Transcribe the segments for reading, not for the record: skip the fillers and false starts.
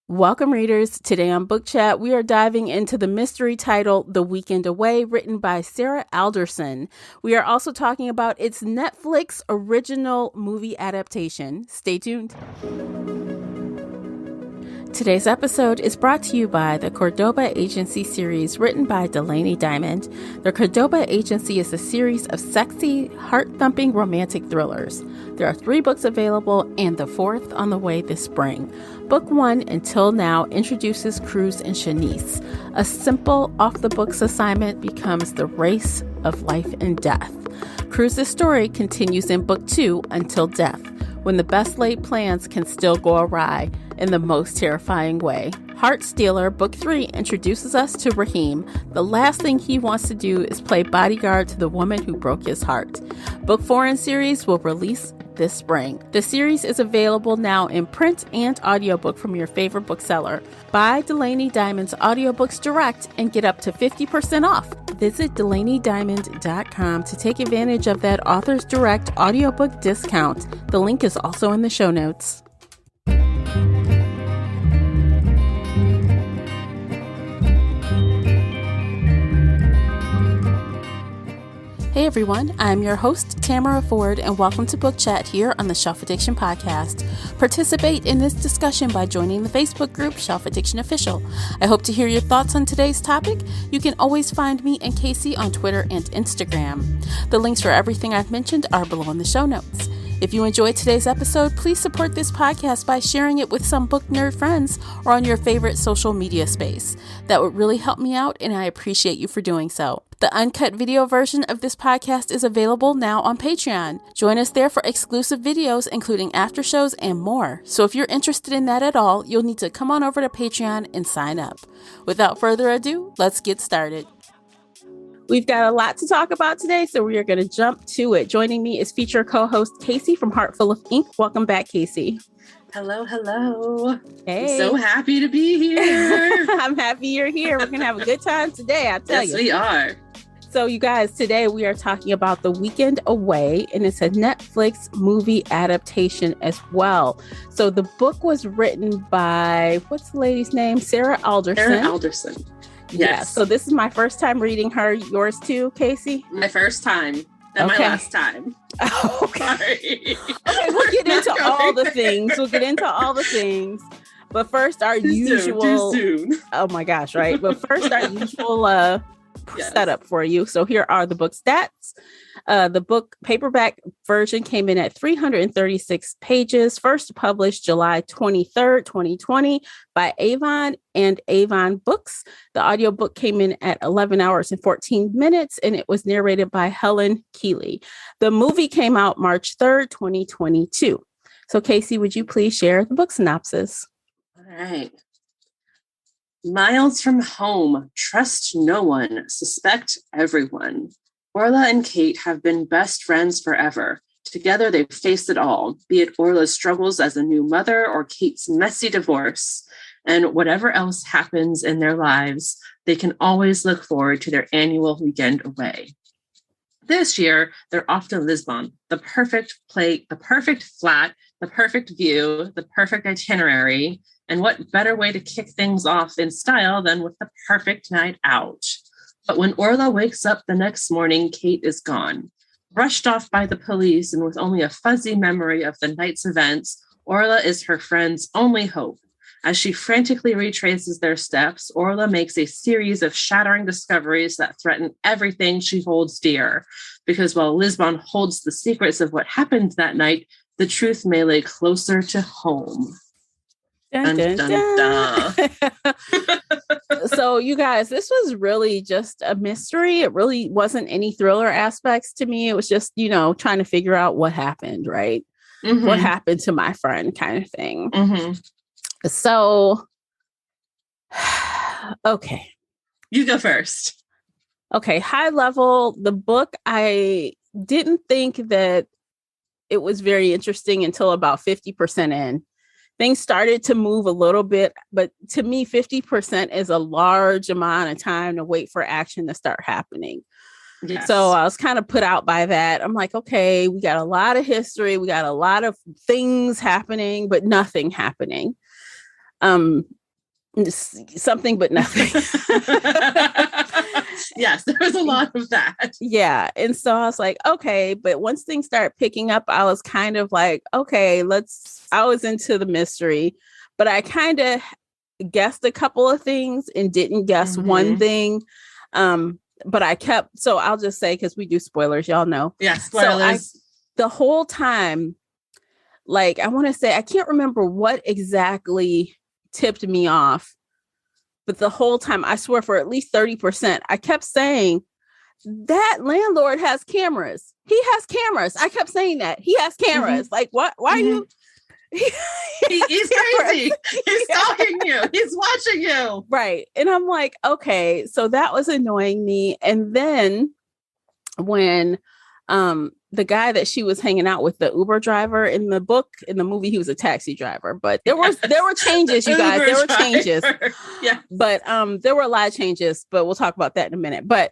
Welcome, readers. Today on Book Chat, we are diving into the mystery title, The Weekend Away, written by Sarah Alderson. We are also talking about its Netflix original movie adaptation. Stay tuned. Today's episode is brought to you by the Cordoba Agency series written by Delaney Diamond. The Cordoba Agency is a series of sexy, heart-thumping romantic thrillers. There are 3 books available and the 4th on the way this spring. Book 1, Until Now, introduces Cruz and Shanice. A simple, off-the-books assignment becomes the race of life and death. Cruz's story continues in Book 2, Until Death, when the best laid plans can still go awry in the most terrifying way. Heart Stealer, Book 3, introduces us to Raheem. The last thing he wants to do is play bodyguard to the woman who broke his heart. Book 4 in series will release this spring. The series is available now in print and audiobook from your favorite bookseller. Buy Delaney Diamond's audiobooks direct and get up to 50% off. Visit DelaneyDiamond.com to take advantage of that Authors Direct audiobook discount. The link is also in the show notes. Hey everyone, I'm your host, Tamara Ford, and welcome to Book Chat here on the Shelf Addiction Podcast. Participate in this discussion by joining the Facebook group Shelf Addiction Official. I hope to hear your thoughts on today's topic. You can always find me and Casey on Twitter and Instagram. The links for everything I've mentioned are below in the show notes. If you enjoyed today's episode, please support this podcast by sharing it with some book nerd friends or on your favorite social media space. That would really help me out, and I appreciate you for doing so. The uncut video version of this podcast is available now on Patreon. Join us there for exclusive videos, including after shows and more. So if you're interested in that at all, you'll need to come on over to Patreon and sign up. Without further ado, let's get started. We've got a lot to talk about today, so we are going to jump to it. Joining me is feature co-host Casey from Heart Full of Ink. Welcome back, Casey. Hello, hello. Hey. I'm so happy to be here. I'm happy you're here. We're going to have a good time today, I tell you. Yes, we are. So you guys, today we are talking about The Weekend Away, and it's a Netflix movie adaptation as well. So the book was written by, what's the lady's name? Sarah Alderson. Sarah Alderson. Yes. Yeah, so this is my first time reading her. Yours too, Casey? My first time. And my last time. Oh, okay. Sorry. Okay, we'll get into all the things. But first, our usual. Too soon. Oh my gosh, right? But first, our usual setup for you. So here are the book stats. The book paperback version came in at 336 pages, first published July 23rd, 2020 by Avon and Avon Books. The audiobook came in at 11 hours and 14 minutes, and it was narrated by Helen Keeley. The movie came out March 3rd, 2022. So Casey, would you please share the book synopsis? All right. Miles from home, trust no one, suspect everyone. Orla and Kate have been best friends forever. Together they've faced it all, be it Orla's struggles as a new mother or Kate's messy divorce. And whatever else happens in their lives, they can always look forward to their annual weekend away. This year, they're off to Lisbon, the perfect plate, the perfect flat, the perfect view, the perfect itinerary. And what better way to kick things off in style than with the perfect night out? But when Orla wakes up the next morning, Kate is gone. Brushed off by the police and with only a fuzzy memory of the night's events, Orla is her friend's only hope. As she frantically retraces their steps, Orla makes a series of shattering discoveries that threaten everything she holds dear. Because while Lisbon holds the secrets of what happened that night, the truth may lay closer to home. Dun, dun, dun, dun. So you guys, this was really just a mystery. It really wasn't any thriller aspects to me. It was just, trying to figure out what happened, right? Mm-hmm. What happened to my friend kind of thing. Mm-hmm. So, okay. You go first. Okay. High level, the book, I didn't think that it was very interesting until about 50% in. Things started to move a little bit, but to me, 50% is a large amount of time to wait for action to start happening. Yes. So I was kind of put out by that. I'm like, okay, we got a lot of history. We got a lot of things happening, but nothing happening. Something but nothing. Yes, there was a lot of that. Yeah. And so I was like, okay. But once things started picking up, I was kind of like, okay, I was into the mystery, but I kind of guessed a couple of things and didn't guess one thing. But I kept, so I'll just say, because we do spoilers, y'all know. Yeah, spoilers. So the whole time, like, I want to say, I can't remember what exactly tipped me off, but the whole time, I swear for at least 30%, I kept saying, that landlord has cameras. He has cameras. I kept saying that. He has cameras. Like, what? Why are you? He's crazy. He's stalking you. He's watching you. Right. And I'm like, okay, so that was annoying me. And then when the guy that she was hanging out with, the Uber driver in the book, in the movie, he was a taxi driver. But there were changes, you guys. There were changes. Yeah. But there were a lot of changes, but we'll talk about that in a minute. But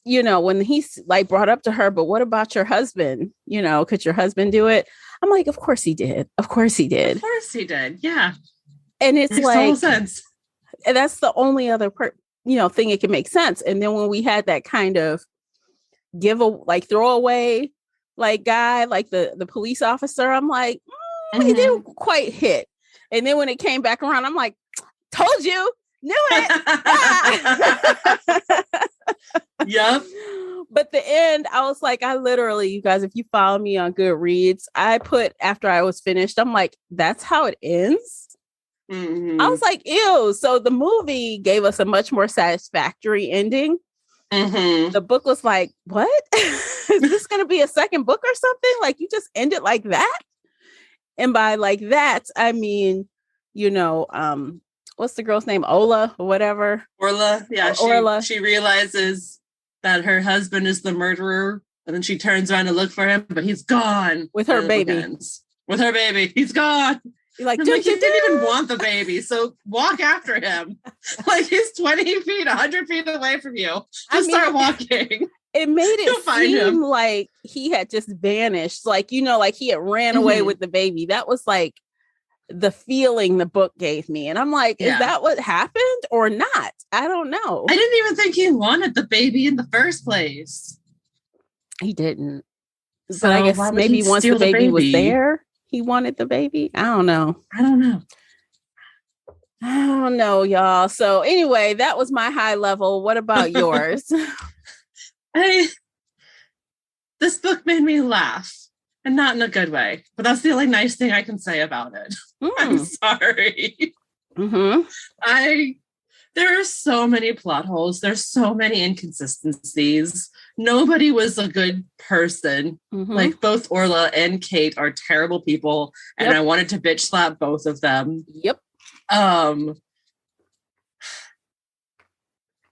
you know, when he's like brought up to her, but what about your husband? You know, could your husband do it? I'm like, of course he did. Of course he did. Of course he did. Yeah. And it's Makes like, total sense. And that's the only other thing it can make sense. And then when we had that kind of throwaway like guy, like the police officer, I'm like, he didn't quite hit. And then when it came back around, I'm like, told you, knew it. Yep. But the end, I was like, I literally, you guys, if you follow me on Goodreads, I put after I was finished, I'm like, that's how it ends. I was like, ew. So the movie gave us a much more satisfactory ending. The book was like, what? Is this going to be a second book or something? Like, you just end it like that? And by like that, I mean, you know, what's the girl's name? Ola or whatever. Orla. Yeah. Orla. She realizes that her husband is the murderer. And then she turns around to look for him, but he's gone. With her baby. With her baby. He's gone. You're like, he didn't even want the baby. So walk after him. Like he's 20 feet, 100 feet away from you. Just start walking. It made it seem like he had just vanished. Like, you know, like he had ran away with the baby. That was like the feeling the book gave me. And I'm like, is that what happened or not? I don't know. I didn't even think he wanted the baby in the first place. He didn't. So but I guess maybe once the baby was there, he wanted the baby. I don't know. I don't know, y'all. So anyway, that was my high level. What about yours? This book made me laugh, and not in a good way, but that's the only nice thing I can say about it. I'm sorry. There are so many plot holes. There's so many inconsistencies. Nobody was a good person. Like both Orla and Kate are terrible people, and I wanted to bitch slap both of them. Yep.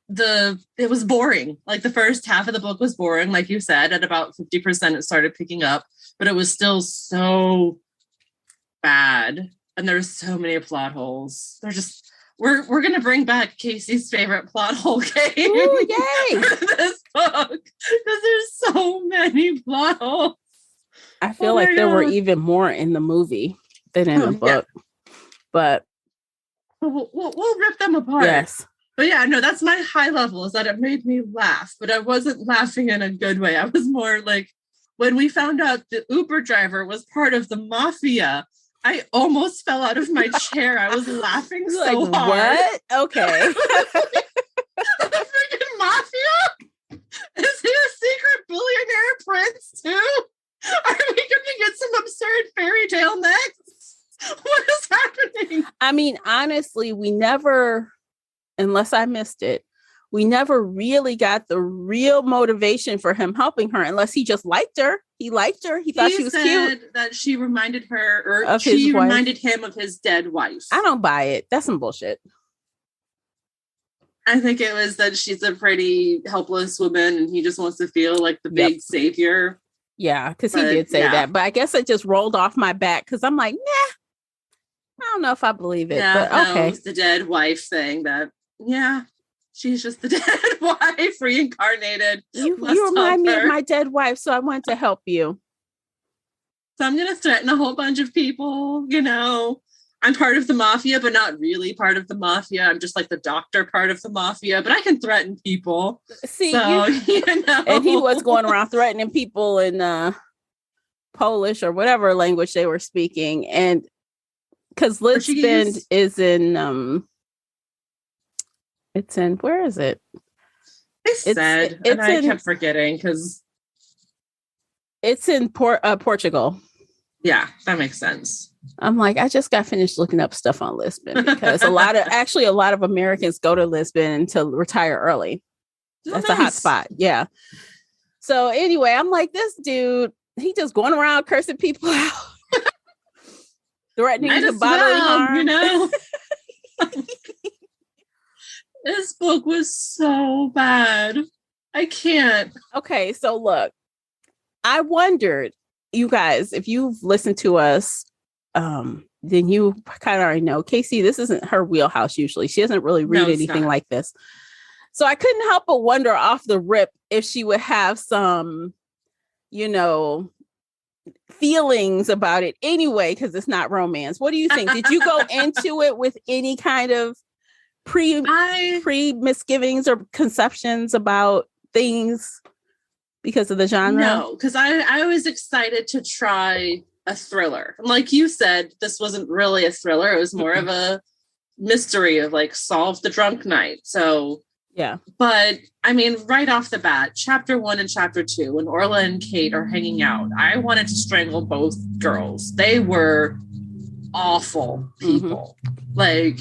It was boring. Like the first half of the book was boring, like you said. At about 50%, it started picking up, but it was still so bad, and there's so many plot holes. They're just. We're gonna bring back Casey's favorite plot hole game. Ooh, yay! For this book, because there's so many plot holes. I feel like there were even more in the movie than in the book, but we'll rip them apart. Yes, but yeah, no, that's my high level. Is that it made me laugh, but I wasn't laughing in a good way. I was more like when we found out the Uber driver was part of the mafia. I almost fell out of my chair. I was laughing so hard. What? Okay. The freaking mafia? Is he a secret billionaire prince too? Are we going to get some absurd fairy tale next? What is happening? I mean, honestly, we never, unless I missed it, we never really got the real motivation for him helping her unless he just liked her. He liked her. He thought she was cute. That she reminded her, or of she reminded him of his dead wife. I don't buy it. That's some bullshit. I think it was that she's a pretty helpless woman and he just wants to feel like the big savior. Yeah, because he did say that. But I guess it just rolled off my back because I'm like, nah, I don't know if I believe it. Yeah, but okay. It's the dead wife thing that, she's just the dead wife reincarnated. You remind me of my dead wife, so I want to help you. So I'm going to threaten a whole bunch of people, I'm part of the mafia, but not really part of the mafia. I'm just like the doctor part of the mafia, but I can threaten people. See, so, you know. And he was going around threatening people in Polish or whatever language they were speaking. And because Lisbon is in, it's in, where is it? I kept forgetting because it's in Portugal. Yeah, that makes sense. I'm like, I just got finished looking up stuff on Lisbon because a lot of Americans go to Lisbon to retire early. That's a hot spot. Yeah. So anyway, I'm like, this dude, he just going around cursing people out, threatening to bodily harm. You know, this book was so bad. I can't. Okay, so look, I wondered, you guys, if you've listened to us, then you kind of already know Casey, this isn't her wheelhouse usually. She doesn't really read anything like this. So I couldn't help but wonder off the rip if she would have some, feelings about it anyway, because it's not romance. What do you think? Did you go into it with any kind of pre misgivings or conceptions about things because of the genre? No, because I was excited to try a thriller. Like you said, this wasn't really a thriller. It was more of a mystery of like solve the drunk night. So yeah. But I mean, right off the bat, chapter 1 and chapter 2, when Orla and Kate are hanging out, I wanted to strangle both girls. They were awful people. Like,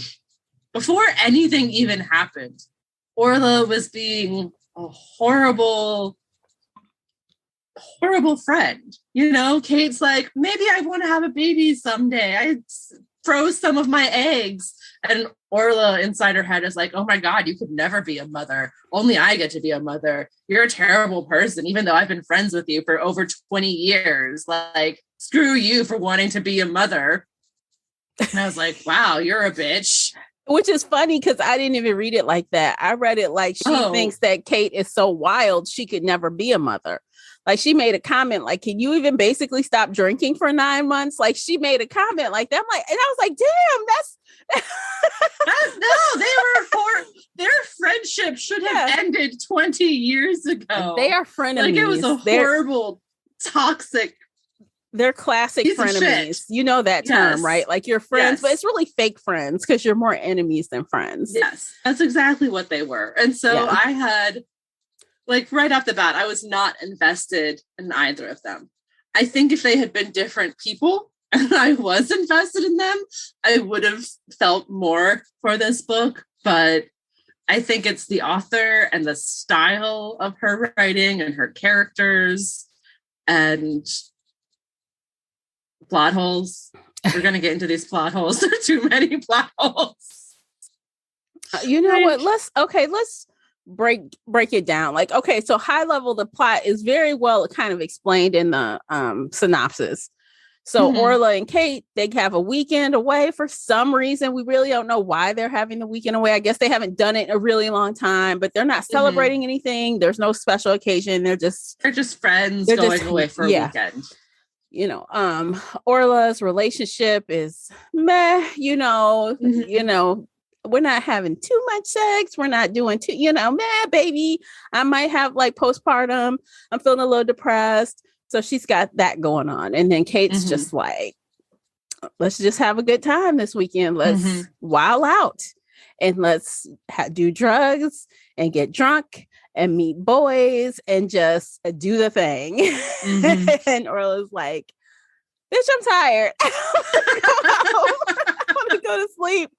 before anything even happened, Orla was being a horrible friend. Kate's like, maybe I want to have a baby someday. I froze some of my eggs. And Orla inside her head is like, oh my God, you could never be a mother. Only I get to be a mother. You're a terrible person, even though I've been friends with you for over 20 years. Like, screw you for wanting to be a mother. And I was like, wow, you're a bitch. Which is funny because I didn't even read it like that. I read it like she thinks that Kate is so wild, she could never be a mother. Like, she made a comment like, can you even basically stop drinking for 9 months? Like, she made a comment like that. I'm like, and I was like, damn, that's no, their friendship should have ended 20 years ago. They are frenemies. Like, it was a horrible, toxic. They're classic frenemies. You know that term, right? Like, you're friends, but it's really fake friends because you're more enemies than friends. Yes, that's exactly what they were. And so I had, like, right off the bat, I was not invested in either of them. I think if they had been different people and I was invested in them, I would have felt more for this book. But I think it's the author and the style of her writing and her characters and plot holes. We're going to get into these plot holes. There are too many plot holes. You know what? Let's break it down. Like, okay, so high level, the plot is very well kind of explained in the synopsis. So Orla and Kate, they have a weekend away for some reason. We really don't know why they're having the weekend away. I guess they haven't done it in a really long time, but they're not celebrating anything. There's no special occasion. They're just friends going away for a weekend. Orla's relationship is meh, we're not having too much sex. We're not doing meh, baby. I might have like postpartum. I'm feeling a little depressed. So she's got that going on. And then Kate's just like, let's just have a good time this weekend. Let's wild out and let's do drugs and get drunk and meet boys and just do the thing. And Orla's like, bitch, I'm tired. I want to go to sleep.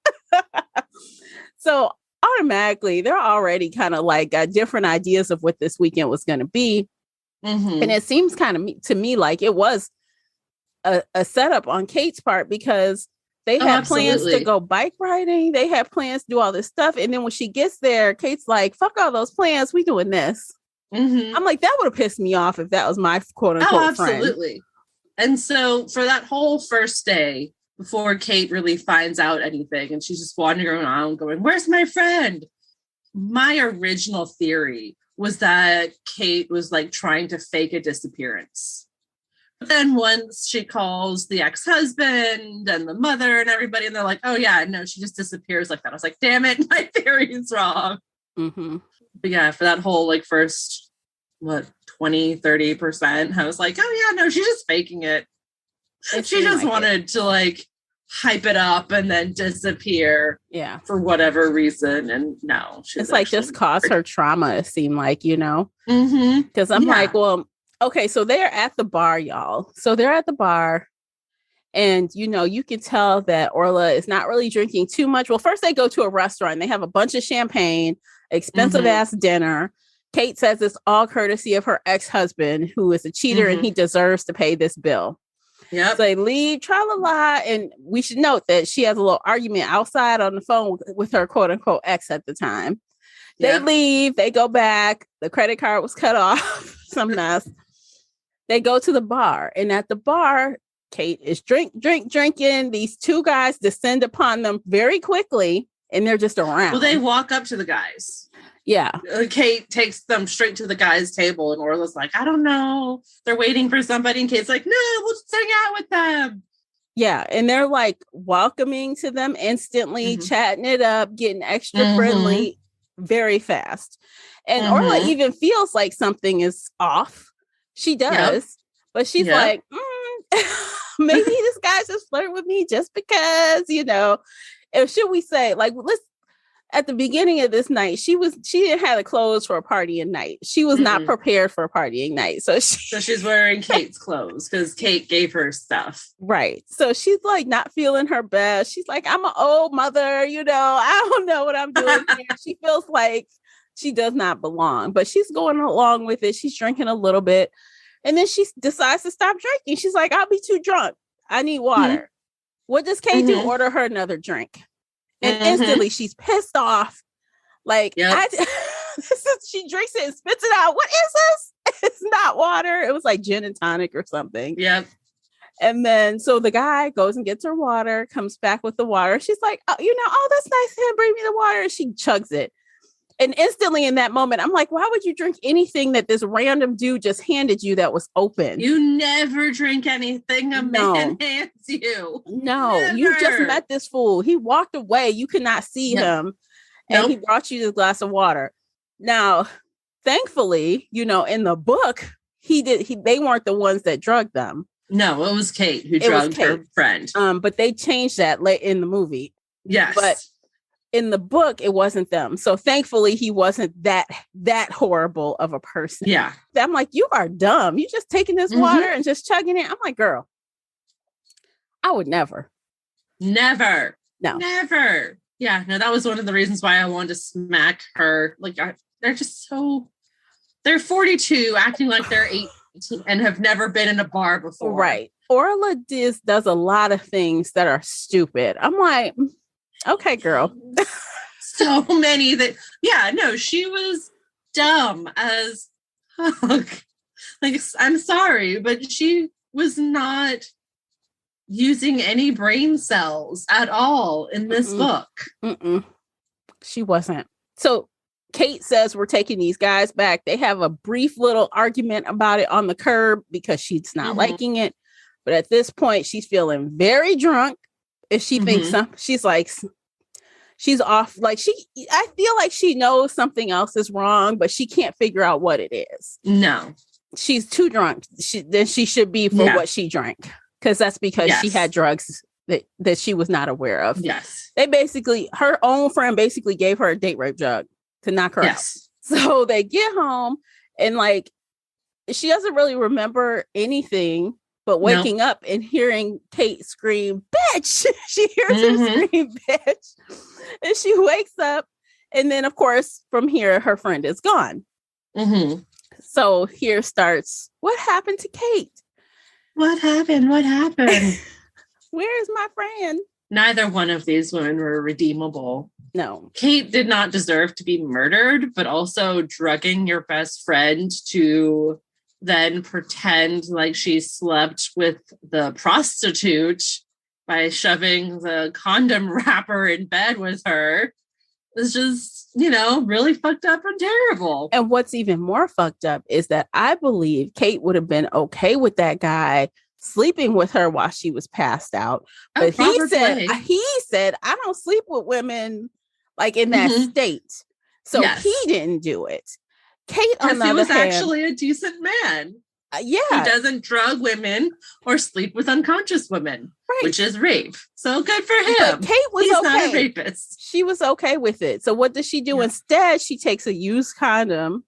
So automatically, they're already kind of like got different ideas of what this weekend was going to be. And it seems kind of to me like it was a setup on Kate's part because they had plans to go bike riding. They had plans to do all this stuff. And then when she gets there, Kate's like, fuck all those plans. We doing this. I'm like, that would have pissed me off if that was my quote unquote friend. Absolutely. And so for that whole first day, before Kate really finds out anything, and she's just wandering around going, where's my friend? My original theory was that Kate was like trying to fake a disappearance Then once she calls the ex-husband and the mother and everybody, and they're like, oh yeah, no, she just disappears like that. I was like, damn it, my theory is wrong. Mm-hmm. But yeah, for that whole like first, 20-30%, I was like, oh yeah, no, she's just faking it. She just wanted to like hype it up and then disappear. Yeah. For whatever reason. And no, it's like just cause her trauma, it seemed like, Because I'm like, well, okay, so they're at the bar, y'all. So they're at the bar. And, you can tell that Orla is not really drinking too much. Well, first they go to a restaurant. They have a bunch of champagne, expensive ass dinner. Kate says it's all courtesy of her ex-husband, who is a cheater, and he deserves to pay this bill. Yeah. So they leave, tra-la-la, and we should note that she has a little argument outside on the phone with her quote-unquote ex at the time. They leave, they go back. The credit card was cut off. Some mess. They go to the bar, and at the bar, Kate is drinking. These two guys descend upon them very quickly, and they're just around. Well, they walk up to the guys. Yeah. Kate takes them straight to the guy's table, and Orla's like, I don't know. They're waiting for somebody. And Kate's like, no, we'll just hang out with them. Yeah. And they're like welcoming to them instantly, chatting it up, getting extra friendly very fast. And Orla even feels like something is off. She does. But she's like, maybe this guy's just flirting with me just because, Or should we say, like, at the beginning of this night, she didn't have the clothes for a partying night. She was not prepared for a partying night. So she's wearing Kate's clothes because Kate gave her stuff. Right. So she's like not feeling her best. She's like, I'm an old mother, I don't know what I'm doing here. She feels like she does not belong, but she's going along with it. She's drinking a little bit. And then she decides to stop drinking. She's like, I'll be too drunk. I need water. What does Kate do? Order her another drink. And instantly she's pissed off. Like, she drinks it and spits it out. What is this? It's not water. It was like gin and tonic or something. Yep. And then, so the guy goes and gets her water, comes back with the water. She's like, oh, that's nice of him. Bring me the water. And she chugs it. And instantly in that moment, I'm like, why would you drink anything that this random dude just handed you that was open? You never drink anything a man hands you. No, never. You just met this fool. He walked away. You could not see him. And he brought you this glass of water. Now, thankfully, in the book, they weren't the ones that drugged them. No, it was Kate who drugged her friend. But they changed that late in the movie. Yes. But in the book, it wasn't them. So thankfully, he wasn't that horrible of a person. Yeah. I'm like, you are dumb. You just taking this water and just chugging it. I'm like, girl, I would never. Never. No. Never. Yeah. No, that was one of the reasons why I wanted to smack her. Like, they're just they're 42, acting like they're 18 and have never been in a bar before. Right. Orla does a lot of things that are stupid. I'm like, okay, girl. So many she was dumb as fuck. Like, I'm sorry, but she was not using any brain cells at all in this book. She wasn't. So Kate says we're taking these guys back. They have a brief little argument about it on the curb because she's not liking it. But at this point, she's feeling very drunk. If she thinks she's like, she's off. Like I feel like she knows something else is wrong, but she can't figure out what it is. No, she's too drunk. Then she should be for what she drank. Because that's because she had drugs that she was not aware of. Yes. Her own friend basically gave her a date rape drug to knock her out. So they get home and like, she doesn't really remember anything. But waking up and hearing Kate scream, bitch, she hears her scream, bitch. And she wakes up. And then, of course, from here, her friend is gone. So here starts, what happened to Kate? What happened? Where's my friend? Neither one of these women were redeemable. No. Kate did not deserve to be murdered, but also drugging your best friend to then pretend like she slept with the prostitute by shoving the condom wrapper in bed with her is just, really fucked up and terrible. And what's even more fucked up is that I believe Kate would have been okay with that guy sleeping with her while she was passed out. But he said, I don't sleep with women like in that state. So he didn't do it. Kate, on the other hand, actually a decent man. He doesn't drug women or sleep with unconscious women, which is rape. So good for him. But Kate was He's okay. not a rapist. She was okay with it. So what does she do instead? She takes a used condom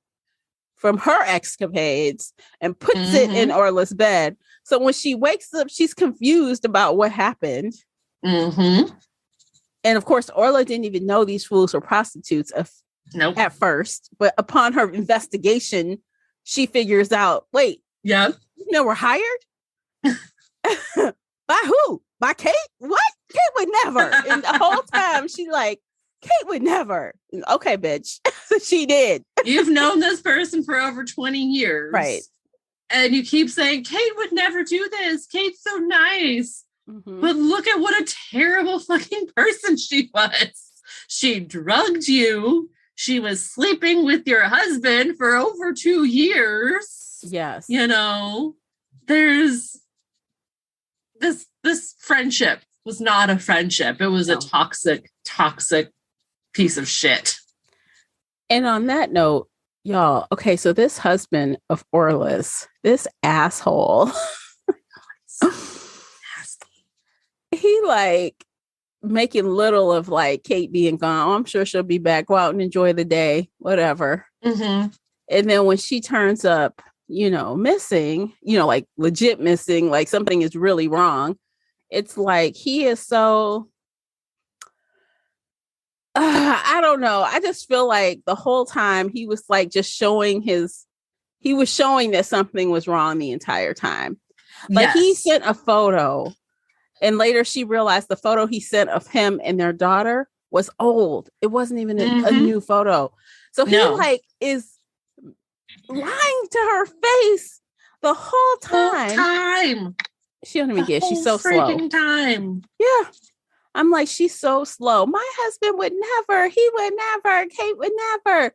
from her escapades and puts it in Orla's bed. So when she wakes up, she's confused about what happened. And of course, Orla didn't even know these fools were prostitutes at first. But upon her investigation, she figures out, wait, we're hired? By who? By Kate? What? Kate would never. And the whole time she's like, Kate would never. Okay, bitch. She did. You've known this person for over 20 years. Right. And you keep saying, Kate would never do this. Kate's so nice. But look at what a terrible fucking person she was. She drugged you. She was sleeping with your husband for over 2 years. Yes. There's this friendship was not a friendship. It was a toxic piece of shit. And on that note, y'all, okay, so this husband of Orla's, this asshole, he like making little of like Kate being gone. Oh, I'm sure she'll be back. Go out and enjoy the day, whatever. And then when she turns up, missing, like legit missing, like something is really wrong. It's like he is so, I don't know. I just feel like the whole time he was like just showing that something was wrong the entire time. Like he sent a photo and later she realized the photo he sent of him and their daughter was old. It wasn't even a new photo. So he like is lying to her face the whole time. She don't even get. She's so slow. Time. Yeah. I'm like, she's so slow. My husband would never. He would never. Kate would never.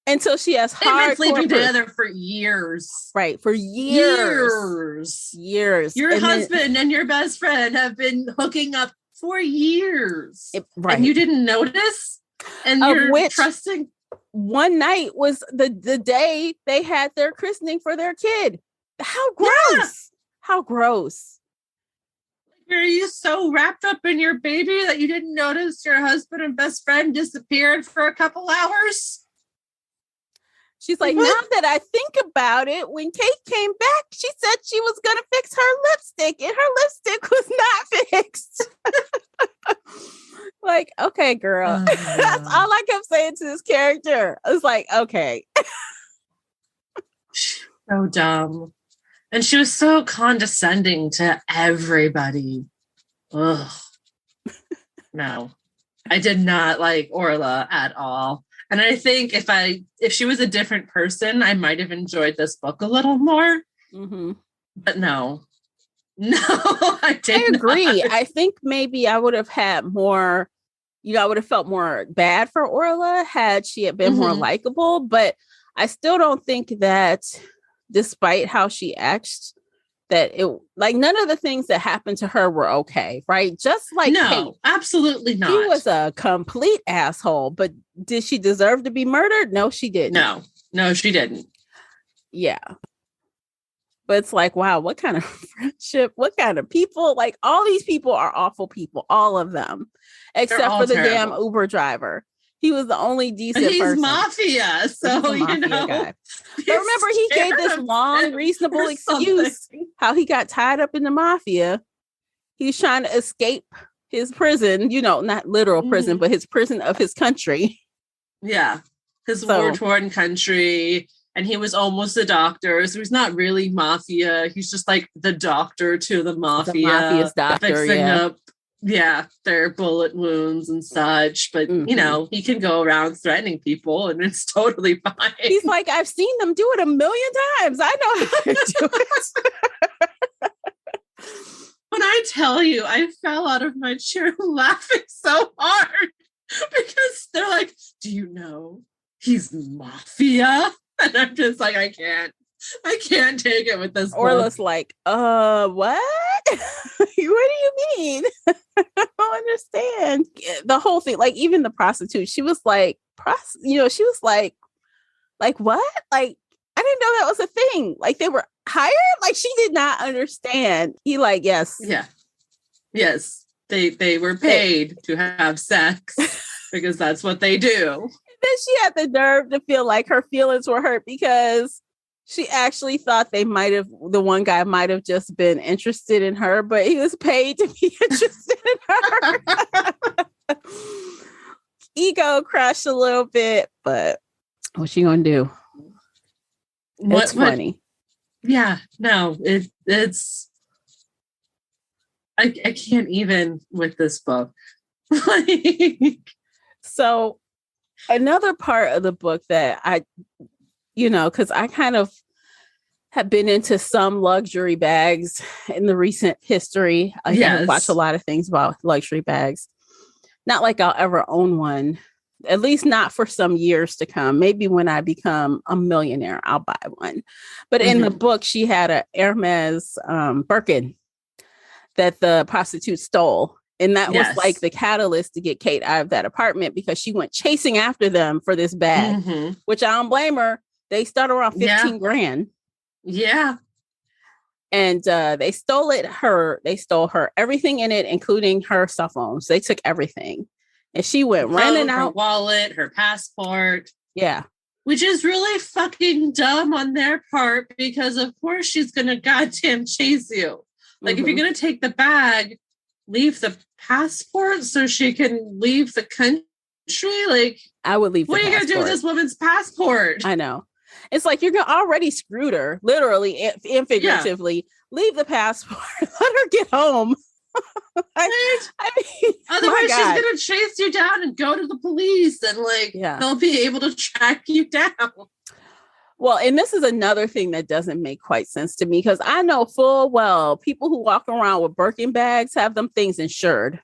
Until she has hardcore. They've been sleeping together for years. Right. For years. Your husband and your best friend have been hooking up for years. And you didn't notice? And you're trusting. One night was the day they had their christening for their kid. How gross. How gross. Are you so wrapped up in your baby that you didn't notice your husband and best friend disappeared for a couple hours? She's like, now that I think about it, when Kate came back, she said she was going to fix her lipstick and her lipstick was not fixed. Like, okay, girl. That's all I kept saying to this character. I was like, okay. So dumb. And she was so condescending to everybody. Ugh. No, I did not like Orla at all. And I think if she was a different person, I might have enjoyed this book a little more. But no, I agree. I think maybe I would have had more, I would have felt more bad for Orla had she had been more likable. But I still don't think that despite how she acts, that it like none of the things that happened to her were okay, right? Just like Kate, absolutely not. She was a complete asshole, but did she deserve to be murdered? No, she didn't. No, she didn't. Yeah. But it's like, wow, what kind of friendship, what kind of people? Like all these people are awful people, all of them, except for the damn Uber driver. He was the only decent person. He's mafia, so he's a mafia guy. But remember, he gave this long, reasonable excuse how he got tied up in the mafia. He's trying to escape his prison, not literal prison, but his prison of his country. Yeah, his war-torn country. And he was almost a doctor, so he's not really mafia. He's just like the doctor to the mafia. The mafia's doctor, fixing up their bullet wounds and such. But, he can go around threatening people and it's totally fine. He's like, I've seen them do it 1,000,000 times. I know how to do it. When I tell you, I fell out of my chair laughing so hard because they're like, do you know he's mafia? And I'm just like, I can't take it with this. Orla's like, what? What do you mean? I don't understand the whole thing. Like, even the prostitute, she was like, she was like what? Like, I didn't know that was a thing. Like, they were hired? Like, she did not understand. He like, yes. Yeah. Yes. They were paid to have sex because that's what they do. And then she had the nerve to feel like her feelings were hurt because she actually thought the one guy might have just been interested in her, but he was paid to be interested in her. Ego crushed a little bit, but what's she gonna do? It's funny. Yeah, no, it's I can't even with this book. So another part of the book that I, because I kind of have been into some luxury bags in the recent history. I haven't watched a lot of things about luxury bags. Not like I'll ever own one, at least not for some years to come. Maybe when I become a millionaire, I'll buy one. But in the book, she had a Hermes Birkin that the prostitute stole. And that was like the catalyst to get Kate out of that apartment because she went chasing after them for this bag, which I don't blame her. They start around 15 grand. Yeah. And they stole her. They stole her everything in it, including her cell phones. They took everything. And she went running out. Her wallet, her passport. Yeah. Which is really fucking dumb on their part because of course she's going to goddamn chase you. Like if you're going to take the bag, leave the passport so she can leave the country. Like I would leave. What are you going to do with this woman's passport? I know. It's like you're already screwed her, literally and figuratively. Yeah. Leave the passport. Let her get home. I mean, otherwise she's going to chase you down and go to the police and they'll be able to track you down. Well, and this is another thing that doesn't make quite sense to me because I know full well people who walk around with Birkin bags have them things insured.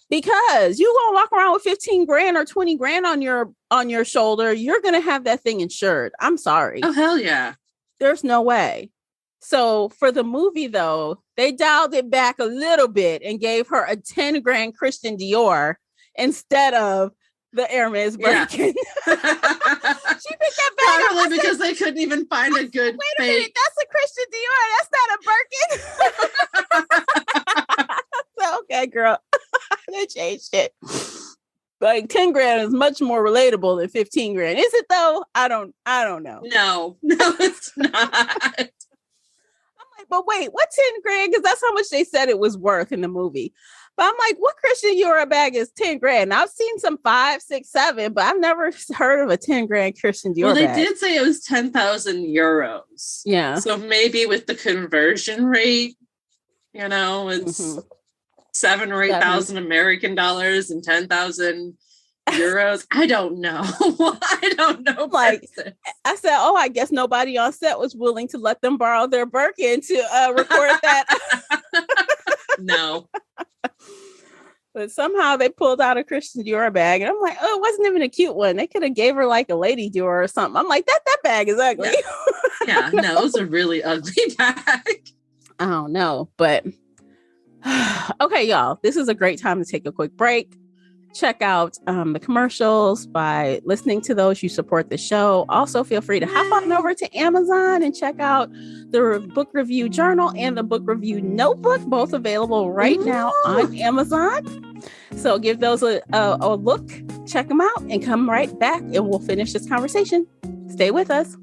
Because you gonna walk around with 15 grand or 20 grand on your shoulder, you're gonna have that thing insured. I'm sorry. Oh hell yeah. There's no way. So for the movie though, they dialed it back a little bit and gave her a 10 grand Christian Dior instead of the Hermes Birkin. Yeah. She picked that bag probably because they couldn't even find a good wait a minute, that's a Christian Dior. That's not a Birkin. So, okay, girl. They changed it. Like 10 grand is much more relatable than 15 grand. Is it though? I don't know. No, it's not. I'm like, but wait, what 10 grand? Because that's how much they said it was worth in the movie. But I'm like, what Christian Dior bag is 10 grand? I've seen some 5, 6, 7, but I've never heard of a 10 grand Christian Dior bag. Well, they did say it was 10,000 euros. Yeah. So maybe with the conversion rate, it's 7,000 or 8,000 American dollars and 10,000 euros. I don't know. I don't know. Like I said, I guess nobody on set was willing to let them borrow their Birkin to record that. No. But somehow they pulled out a Christian Dior bag. And I'm like, it wasn't even a cute one. They could have gave her like a Lady Dior or something. I'm like, that bag is ugly. Yeah, no, it was a really ugly bag. I don't know. But okay, y'all, this is a great time to take a quick break. Check out the commercials. By listening to those, you support the show. Also, feel free to hop on over to Amazon and check out the book review journal and the book review notebook, both available right now on Amazon. So give those a look, check them out, and come right back and we'll finish this conversation. Stay with us.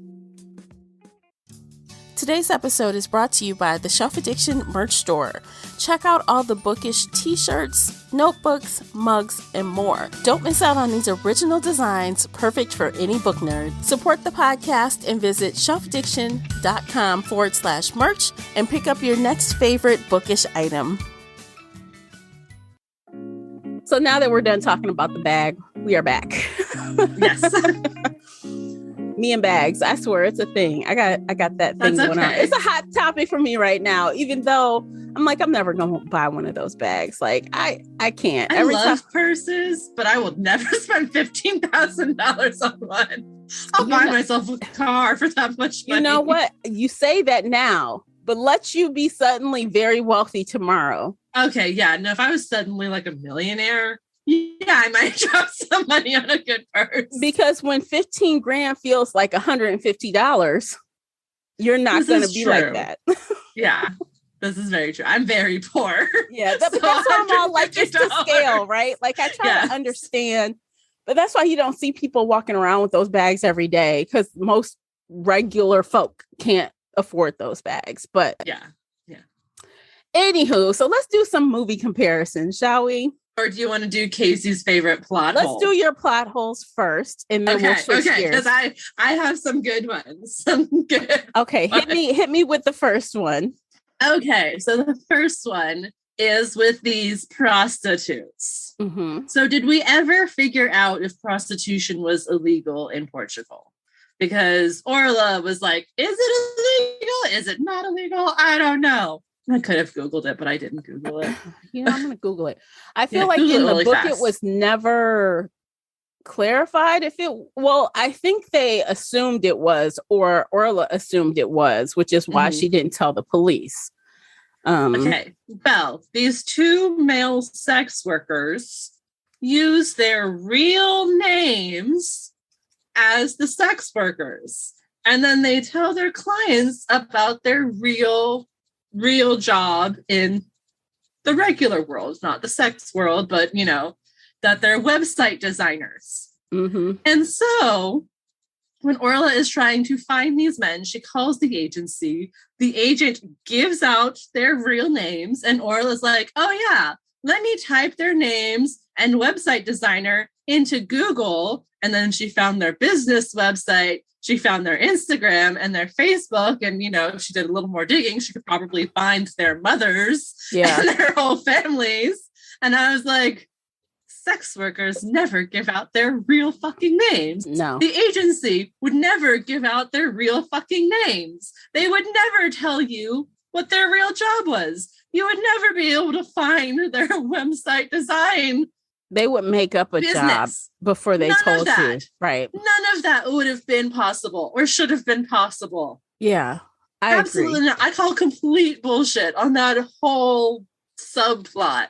Today's episode is brought to you by the Shelf Addiction merch store. Check out all the bookish t-shirts, notebooks, mugs, and more. Don't miss out on these original designs, perfect for any book nerd. Support the podcast and visit shelfaddiction.com/merch and pick up your next favorite bookish item. So now that we're done talking about the bag, we are back. Yes. Me and bags. I swear it's a thing. I got that thing going on. It's a hot topic for me right now, even though I'm like, I'm never going to buy one of those bags. Like I can't. I love purses, but I will never spend $15,000 on one. I'll buy myself a car for that much money. You know what? You say that now, but let you be suddenly very wealthy tomorrow. Okay. Yeah. No, if I was suddenly like a millionaire, yeah, I might drop some money on a good purse. Because when 15 grand feels like $150, you're not going to be like that. Yeah, this is very true. I'm very poor. Yeah, that's why I'm all like, it's to scale, right? Like I try to understand, but that's why you don't see people walking around with those bags every day, because most regular folk can't afford those bags. But yeah. Anywho, so let's do some movie comparisons, shall we? Or do you want to do Casey's favorite plot hole? Let's do your plot holes first, and then we'll switch gears. Because I have some good ones. Some good. Okay, hit me with the first one. Okay, so the first one is with these prostitutes. Mm-hmm. So did we ever figure out if prostitution was illegal in Portugal? Because Orla was like, is it illegal? Is it not illegal? I don't know. I could have Googled it, but I didn't Google it. I'm going to Google it. I feel like Google in the book, it was never clarified I think they assumed it was, or Orla assumed it was, which is why she didn't tell the police. Okay. Well, these two male sex workers use their real names as the sex workers. And then they tell their clients about their real job in the regular world, not the sex world, but that they're website designers. Mm-hmm. And so when Orla is trying to find these men, she calls the agency. The agent gives out their real names, and Orla's like, oh yeah, let me type their names and website designer into Google. And then she found their business website. She found their Instagram and their Facebook. And, if she did a little more digging, she could probably find their mothers and their whole families. And I was like, sex workers never give out their real fucking names. No. The agency would never give out their real fucking names. They would never tell you what their real job was. You would never be able to find their website design. They would make up a job before they told you. Right. None of that would have been possible or should have been possible. Yeah. I Absolutely agree. not. I call complete bullshit on that whole subplot.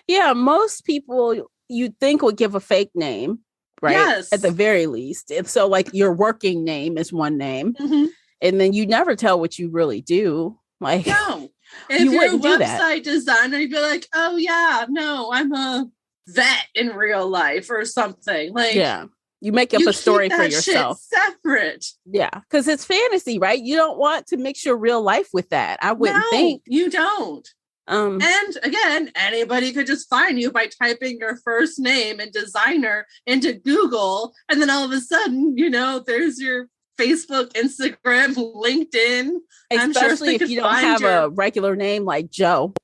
Yeah. Most people you'd think would give a fake name, right? Yes. At the very least. And so like your working name is one name. Mm-hmm. And then you never tell what you really do. Like, no. If you're a website designer, you'd be like, oh yeah, no, I'm a vet in real life or something. Like, yeah, you make up a story for yourself. Separate. Yeah, because it's fantasy, right? You don't want to mix your real life with that. I wouldn't think you don't. And again, anybody could just find you by typing your first name and designer into Google, and then all of a sudden, there's your Facebook, Instagram, LinkedIn. Especially if you don't have a regular name like Joe.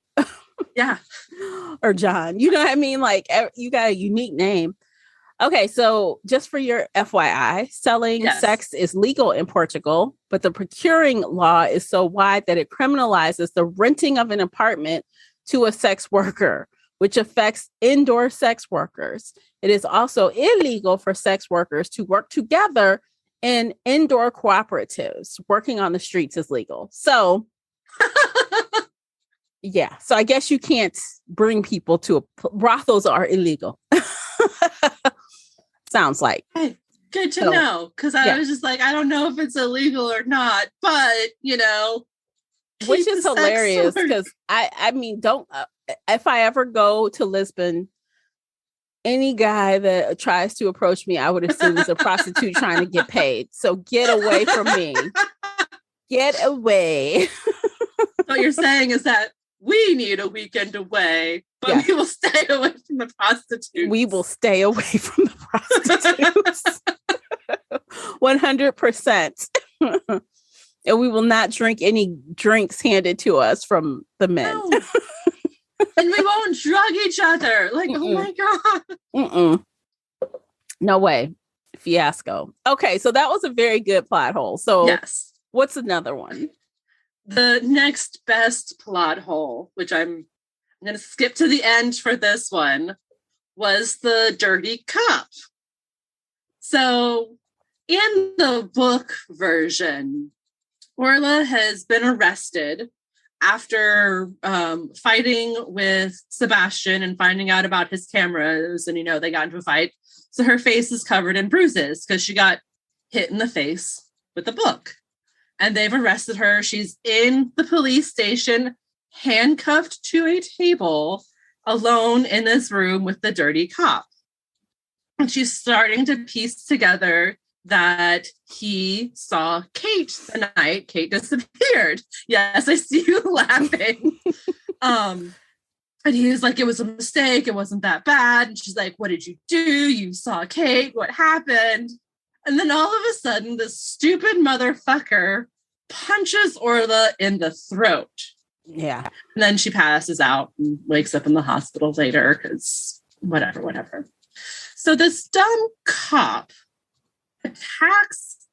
Yeah. Or John. You know what I mean? Like you got a unique name. Okay, so just for your FYI, selling sex is legal in Portugal, but the procuring law is so wide that it criminalizes the renting of an apartment to a sex worker, which affects indoor sex workers. It is also illegal for sex workers to work together in indoor cooperatives. Working on the streets is legal. So, yeah. So I guess you can't bring people to brothels are illegal. Sounds like. Hey, good to know. Because I was just like, I don't know if it's illegal or not, but, which is hilarious because I mean, don't, if I ever go to Lisbon, any guy that tries to approach me, I would assume is a prostitute trying to get paid. So get away from me. Get away. What you're saying is that we need a weekend away, but we will stay away from the prostitutes. We will stay away from the prostitutes. 100%. And we will not drink any drinks handed to us from the men. No. And we won't drug each other. Like, oh my God. No way. fiasco. Okay, so that was a very good plot hole. So yes. What's another one? The next best plot hole, which I'm going to skip to the end for this one, was the dirty cop. So in the book version, Orla has been arrested after fighting with Sebastian and finding out about his cameras, and they got into a fight. So her face is covered in bruises because she got hit in the face with a book. And they've arrested her. She's in the police station, handcuffed to a table, alone in this room with the dirty cop. And she's starting to piece together that he saw Kate the night Kate disappeared. Yes, I see you laughing. And he was like, it was a mistake. It wasn't that bad. And she's like, what did you do? You saw Kate. What happened? And then all of a sudden, this stupid motherfucker punches Orla in the throat. Yeah. And then she passes out and wakes up in the hospital later because whatever. So this dumb cop attacks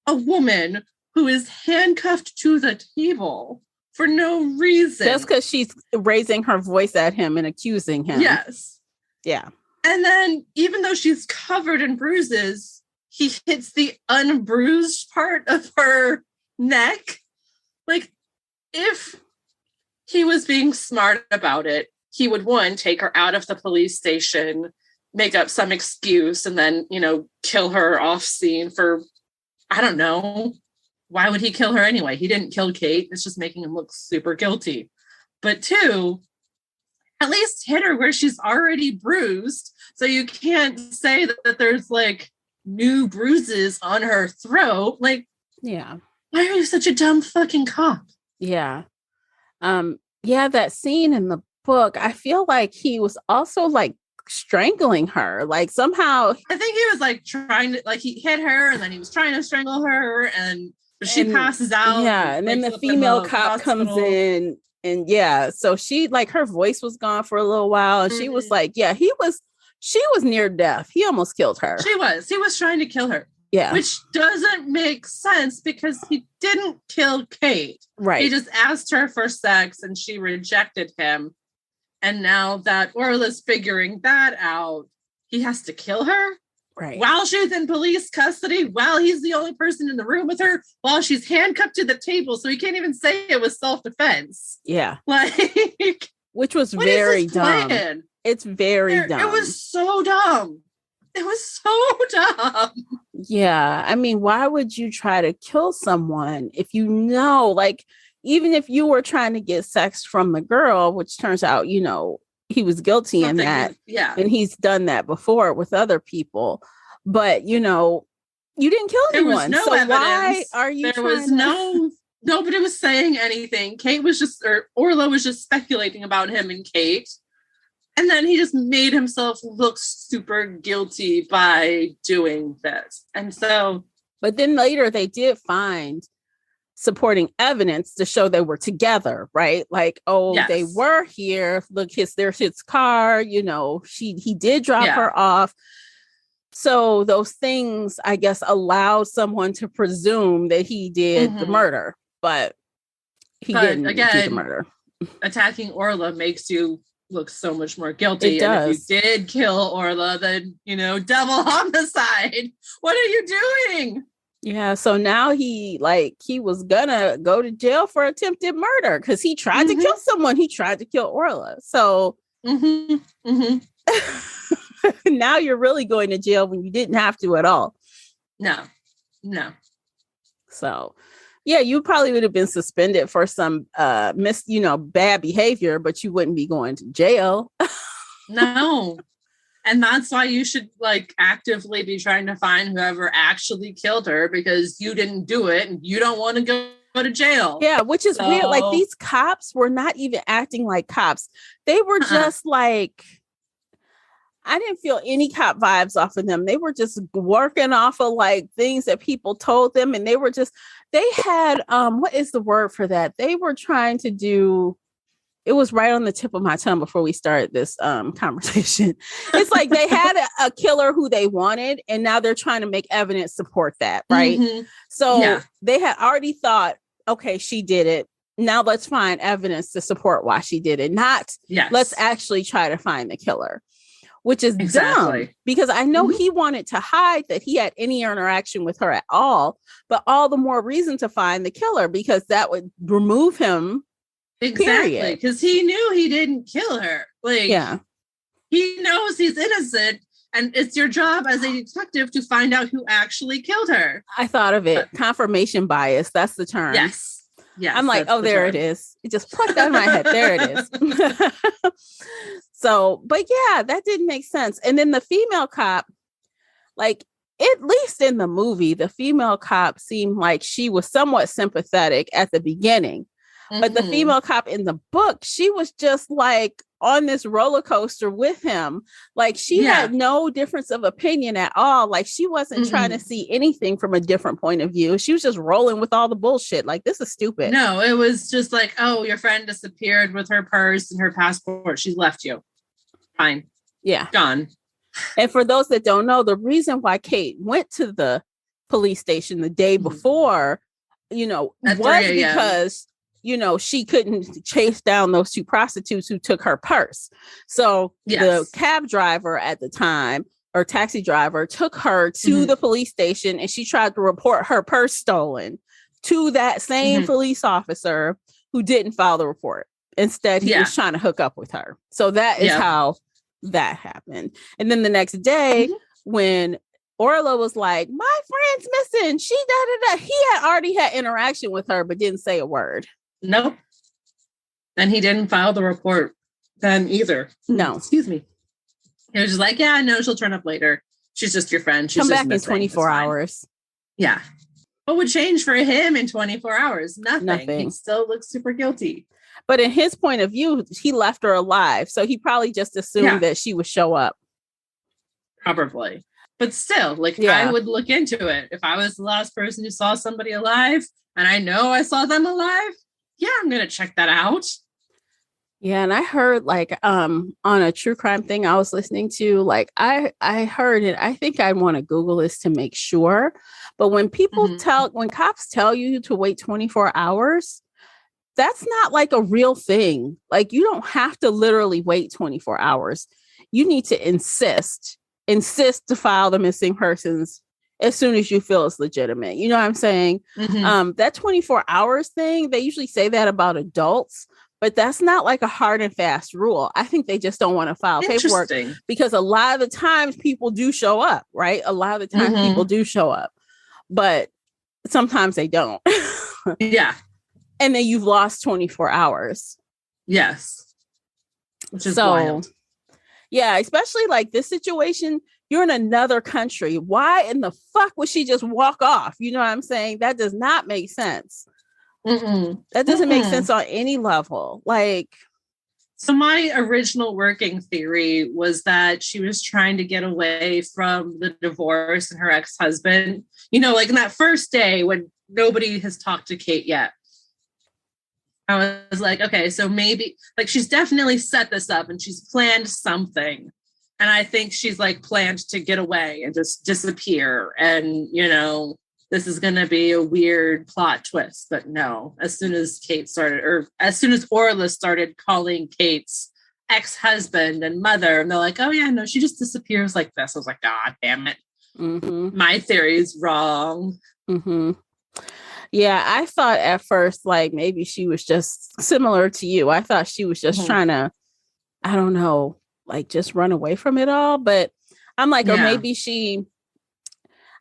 a woman who is handcuffed to the table for no reason. Just because she's raising her voice at him and accusing him. Yes. Yeah. And then even though she's covered in bruises, he hits the unbruised part of her neck. Like, if he was being smart about it, he would, one, take her out of the police station, make up some excuse, and then, kill her off scene for, I don't know. Why would he kill her anyway? He didn't kill Kate. It's just making him look super guilty. But two, at least hit her where she's already bruised. So you can't say that there's like new bruises on her throat. Like, yeah. Why are you such a dumb fucking cop? Yeah. Yeah, that scene in the book, I feel like he was also like strangling her. Like somehow I think he was like trying to, like, he hit her and then he was trying to strangle her and she passes out. Yeah, and then the female cop comes in, and yeah, so she, like, her voice was gone for a little while, and she was like, yeah, she was near death. He almost killed her. He was trying to kill her. Yeah. Which doesn't make sense because he didn't kill Kate. Right. He just asked her for sex and she rejected him. And now that Orla's figuring that out, he has to kill her. Right. While she's in police custody, while he's the only person in the room with her, while she's handcuffed to the table, so he can't even say it was self-defense. Yeah. Like, which was very dumb. Plan? It's very dumb. It was so dumb. It was so dumb. Yeah. I mean, why would you try to kill someone if you know, like, even if you were trying to get sex from the girl, which turns out, he was guilty in that. Yeah. And he's done that before with other people. But, you didn't kill anyone. There was no evidence. Why are you nobody was saying anything. Orla was just speculating about him and Kate. And then he just made himself look super guilty by doing this. And so. But then later they did find supporting evidence to show they were together, right? Like, yes. They were here. Look, there's his car, he did drop her off. So those things, I guess, allowed someone to presume that he did the murder, but he didn't do the murder. Attacking Orla makes you look so much more guilty. It does. And if you did kill Orla, then, double homicide. What are you doing? Yeah, so now he was gonna go to jail for attempted murder because he tried to kill someone. He tried to kill Orla. So now you're really going to jail when you didn't have to at all. No. So yeah, you probably would have been suspended for some bad behavior, but you wouldn't be going to jail. No. And that's why you should actively be trying to find whoever actually killed her because you didn't do it and you don't want to go to jail. Yeah, which is weird. Like, these cops were not even acting like cops. They were just like, I didn't feel any cop vibes off of them. They were just working off of things that people told them. And they had, what is the word for that? They were trying to do, it was right on the tip of my tongue before we started this conversation. It's like they had a killer who they wanted, and now they're trying to make evidence support that, right? So they had already thought, okay, she did it. Now let's find evidence to support why she did it. Not let's actually try to find the killer, which is dumb because I know he wanted to hide that he had any interaction with her at all, but all the more reason to find the killer because that would remove him. Exactly. Because he knew he didn't kill her. Like, he knows he's innocent. And it's your job as a detective to find out who actually killed her. I thought of it. Confirmation bias. That's the term. Yes. I'm like, oh, there it is. It just plucked out of my head. There it is. So, but yeah, that didn't make sense. And then the female cop, like, at least in the movie, the female cop seemed like she was somewhat sympathetic at the beginning. But the female cop in the book, she was just like on this roller coaster with him. Like she had no difference of opinion at all. Like she wasn't trying to see anything from a different point of view. She was just rolling with all the bullshit. Like, this is stupid. No, it was just like, oh, your friend disappeared with her purse and her passport. She's left you. Fine. Yeah. Gone. And for those that don't know, the reason why Kate went to the police station the day before, was because she couldn't chase down those two prostitutes who took her purse. So the cab driver at the time, or taxi driver, took her to the police station, and she tried to report her purse stolen to that same police officer who didn't file the report. Instead, he was trying to hook up with her. So that is how that happened. And then the next day, when Orla was like, my friend's missing, she da-da-da, he had already had interaction with her, but didn't say a word. Nope. And he didn't file the report then either. No. Excuse me. He was just like, yeah, no, she'll turn up later. She's just your friend. She's come just back in 24 hours. Yeah. What would change for him in 24 hours? Nothing. He still looks super guilty. But in his point of view, he left her alive. So he probably just assumed that she would show up. Probably. But still, like, I would look into it. If I was the last person who saw somebody alive, and I know I saw them alive, I'm going to check that out. Yeah. And I heard like on a true crime thing I was listening to, like I heard it. I think I want to Google this to make sure. But when people when cops tell you to wait 24 hours, that's not like a real thing. Like you don't have to literally wait 24 hours. You need to insist to file the missing persons as soon as you feel it's legitimate. You know what I'm saying? That 24 hours thing, they usually say that about adults, but that's not like a hard and fast rule. I think they just don't want to file paperwork because a lot of the times people do show up, right? A lot of the time people do show up, but sometimes they don't. And then you've lost 24 hours. Yes. Which is wild. Yeah, especially like this situation, you're in another country. Why in the fuck would she just walk off? You know what I'm saying? That does not make sense. That doesn't make sense on any level. Like, so my original working theory was that she was trying to get away from the divorce and her ex-husband. Like in that first day when nobody has talked to Kate yet. I was like, okay, so maybe like she's definitely set this up and she's planned something. And I think she's like planned to get away and just disappear. And, this is going to be a weird plot twist. But no, as soon as Orla started calling Kate's ex-husband and mother, and they're like, oh yeah, no, she just disappears like this. I was like, God damn it. My theory is wrong. Yeah, I thought at first, like, maybe she was just similar to you. I thought she was just trying to, I don't know, like just run away from it all. But I'm like, or maybe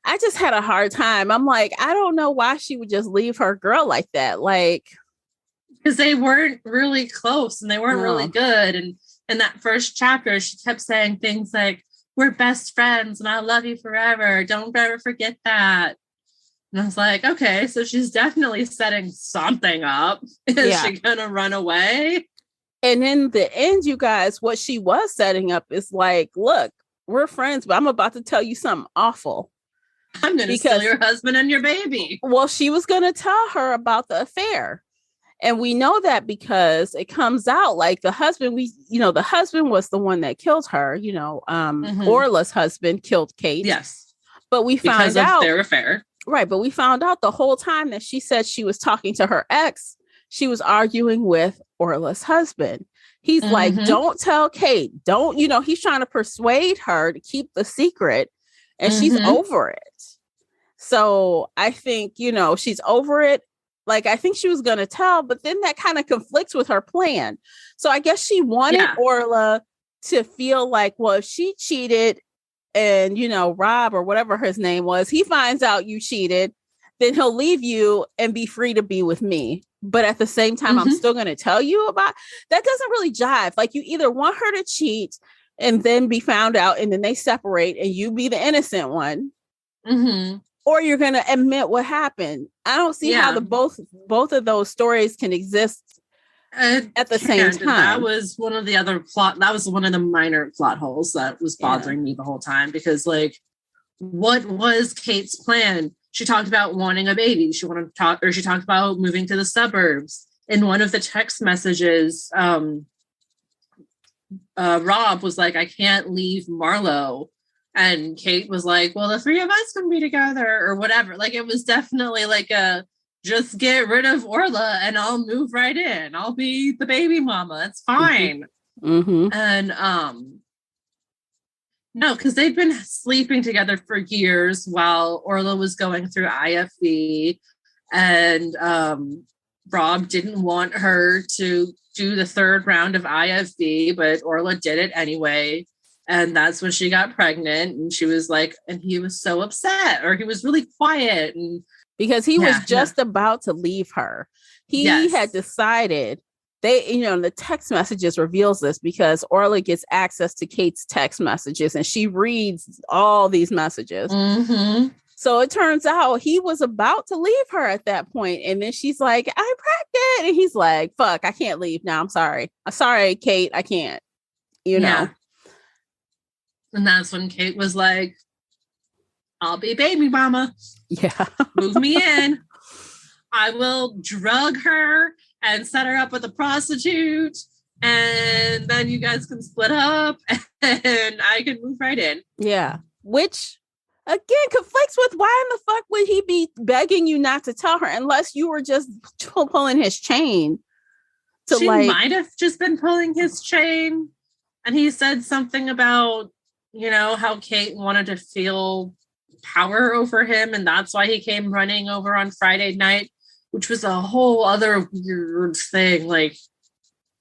I just had a hard time. I'm like, I don't know why she would just leave her girl like that. Like, because they weren't really close and they weren't really good. And in that first chapter, she kept saying things like, we're best friends and I love you forever. Don't ever forget that. And I was like, okay, so she's definitely setting something up. Is she going to run away? And in the end, you guys, what she was setting up is like, look, we're friends, but I'm about to tell you something awful. I'm going to steal your husband and your baby. Well, she was going to tell her about the affair. And we know that because it comes out like the husband, the husband was the one that killed her, Orla's husband killed Kate. Yes. But we because found out their affair. Right. But we found out the whole time that she said she was talking to her ex, she was arguing with Orla's husband. He's like, don't tell Kate. Don't, he's trying to persuade her to keep the secret. And she's over it. So I think, she's over it. Like, I think she was going to tell, but then that kind of conflicts with her plan. So I guess she wanted Orla to feel like, well, if she cheated and, Rob or whatever his name was, he finds out you cheated, then he'll leave you and be free to be with me. But at the same time, I'm still going to tell you about that. Doesn't really jive. Like, you either want her to cheat and then be found out and then they separate and you be the innocent one. Or you're going to admit what happened. I don't see how both of those stories can exist at the same time. That was one of the minor plot holes that was bothering me the whole time, because like, what was Kate's plan? She talked about wanting a baby. She talked about moving to the suburbs. In one of the text messages, Rob was like, I can't leave Marlo. And Kate was like, well, the three of us can be together or whatever. Like, it was definitely like just get rid of Orla and I'll move right in. I'll be the baby mama. It's fine. And no, because they'd been sleeping together for years while Orla was going through IFV. And Rob didn't want her to do the third round of IFV, but Orla did it anyway. And that's when she got pregnant, and she was like, and he was so upset, or he was really quiet. And because he was just about to leave her. He had decided the text messages reveals this, because Orla gets access to Kate's text messages and she reads all these messages. So it turns out he was about to leave her at that point. And then she's like, I'm pregnant. And he's like, fuck, I can't leave now. I'm sorry. I'm sorry, Kate. I can't, know. And that's when Kate was like, I'll be baby mama. Yeah. Move me in. I will drug her and set her up with a prostitute. And then you guys can split up and I can move right in. Yeah. Which, again, conflicts with why in the fuck would he be begging you not to tell her unless you were just pulling his chain? She might have just been pulling his chain. And he said something about, how Kate wanted to feel power over him. And that's why he came running over on Friday night, which was a whole other weird thing. Like,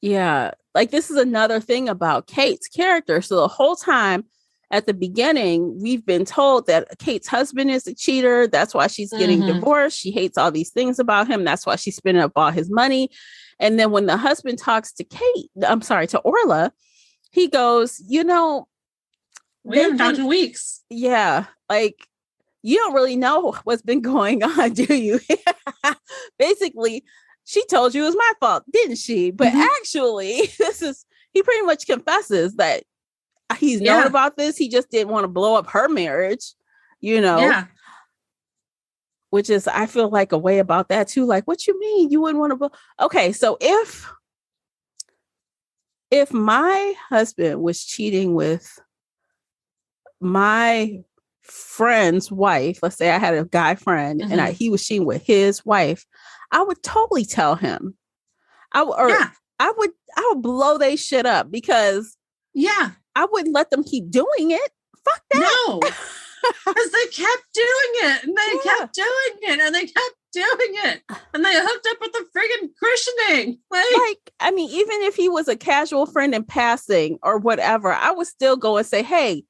yeah, like this is another thing about Kate's character. So the whole time at the beginning, we've been told that Kate's husband is a cheater. That's why she's getting divorced. She hates all these things about him. That's why she's spending up all his money. And then when the husband talks to to Orla, he goes, we haven't talked in weeks. Yeah. Like, you don't really know what's been going on, do you? Basically, she told you it was my fault, didn't she? But actually, he pretty much confesses that he's known about this. He just didn't want to blow up her marriage, Yeah. Which is, I feel like a way about that too. Like, what you mean you wouldn't want to blow? Okay, so if my husband was cheating with my friend's wife, let's say I had a guy friend and he was cheating with his wife, I would totally tell him. I would blow they shit up, because I wouldn't let them keep doing it. Fuck that. No, because they kept doing it and they kept doing it and they kept doing it and they hooked up with the friggin' cushioning. Like, I mean, even if he was a casual friend in passing or whatever, I would still go and say, hey,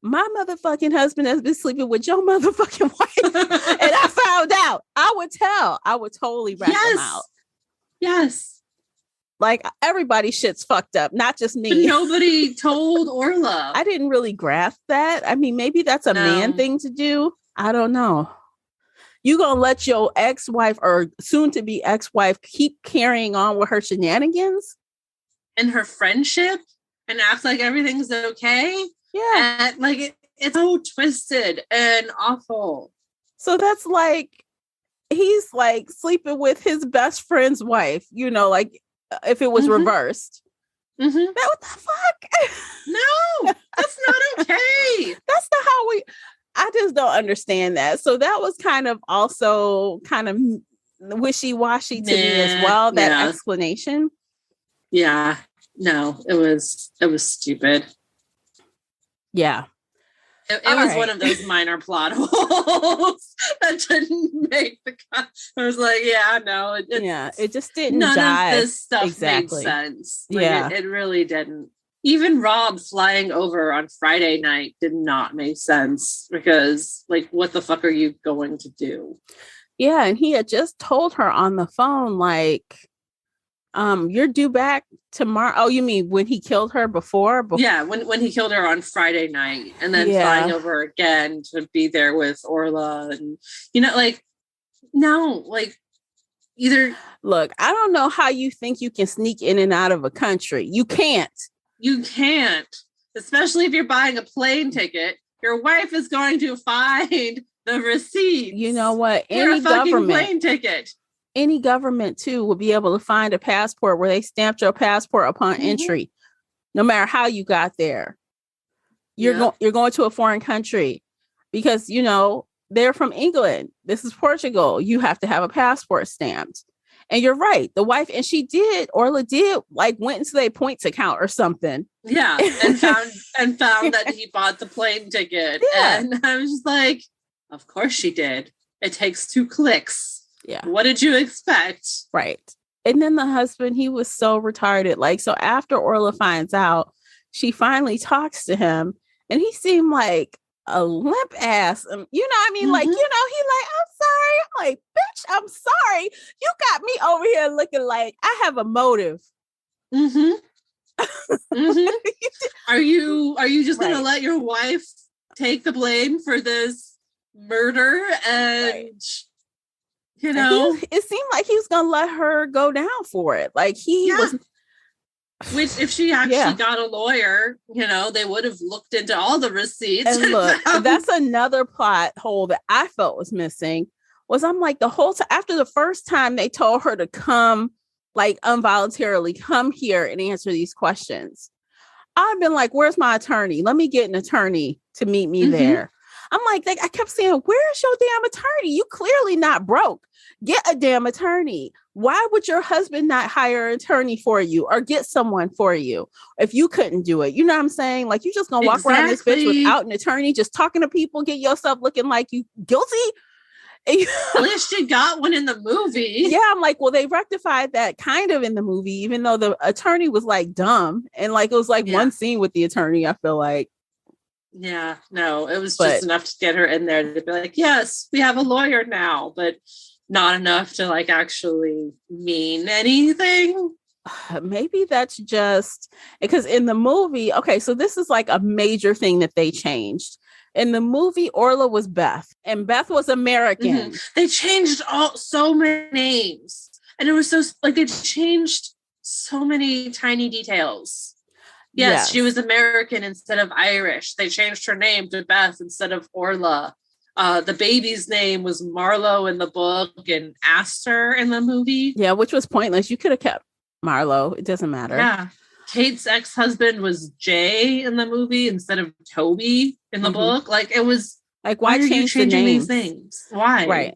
my motherfucking husband has been sleeping with your motherfucking wife. And I found out. I would totally rat them out. Yes. Like, everybody shit's fucked up, not just me. But nobody told Orla. I didn't really grasp that. I mean, maybe that's a man thing to do. I don't know. You gonna let your ex-wife or soon to be ex-wife keep carrying on with her shenanigans and her friendship and act like everything's okay? Yeah. And it's so twisted and awful. So that's like, he's like sleeping with his best friend's wife, like if it was reversed. Mm-hmm. What the fuck? No, that's not okay. That's not how I just don't understand that. So that was kind of also kind of wishy-washy to me as well, that explanation. Yeah. No, it was stupid. Yeah. It was one of those minor plot holes that didn't make the cut. I was like, yeah, no. It just didn't none jive. Of this stuff made sense. Like, it really didn't. Even Rob flying over on Friday night did not make sense because, like, what the fuck are you going to do? Yeah, and he had just told her on the phone, like, you're due back tomorrow. Oh, you mean when he killed her before? Yeah, when he killed her on Friday night and then flying over again to be there with Orla. And, like, no, like, either... Look, I don't know how you think you can sneak in and out of a country. You can't. You can't. Especially if you're buying a plane ticket. Your wife is going to find the receipt. You know what? Any fucking plane ticket. Any government too will be able to find a passport where they stamped your passport upon entry, no matter how you got there. You're going to a foreign country because they're from England. This is Portugal. You have to have a passport stamped. And you're right. The wife, and Orla did, like, went into their points account or something. Yeah, and found that he bought the plane ticket. Yeah. And I was just like, of course she did. It takes 2 clicks. Yeah. What did you expect? Right. And then the husband, he was so retarded. Like, so after Orla finds out, she finally talks to him, and he seemed like a limp ass. Like, he like, I'm sorry. I'm like, bitch, I'm sorry. You got me over here looking like I have a motive. Mm-hmm. Are you just gonna let your wife take the blame for this murder? And it seemed like he was gonna let her go down for it. Like he was. Which, if she actually got a lawyer, they would have looked into all the receipts. And look, that's another plot hole that I felt was missing. Was I'm like, the whole time after the first time they told her to come, like, involuntarily come here and answer these questions, I've been like, where's my attorney? Let me get an attorney to meet me there. I'm like, I kept saying, where's your damn attorney? You clearly not broke. Get a damn attorney. Why would your husband not hire an attorney for you or get someone for you if you couldn't do it? You know what I'm saying? Like, you just gonna walk around this bitch without an attorney, just talking to people, get yourself looking like you guilty? At least you got one in the movie. Yeah, I'm like, well, they rectified that kind of in the movie, even though the attorney was like dumb. And like, it was like one scene with the attorney, I feel like. Yeah, no, it was just enough to get her in there to be like, yes, we have a lawyer now, but not enough to, like, actually mean anything. Maybe that's just because in the movie, okay, so this is like a major thing that they changed. In the movie, Orla was Beth, and Beth was American. Mm-hmm. They changed so many names, and it was so, like, they changed so many tiny details. Yes, she was American instead of Irish. They changed her name to Beth instead of Orla. The baby's name was Marlo in the book and Astor in the movie. Yeah, which was pointless. You could have kept Marlo. It doesn't matter. Yeah. Kate's ex-husband was Jay in the movie instead of Toby in the book. Like, it was like, why change the names? These things? Why? Right.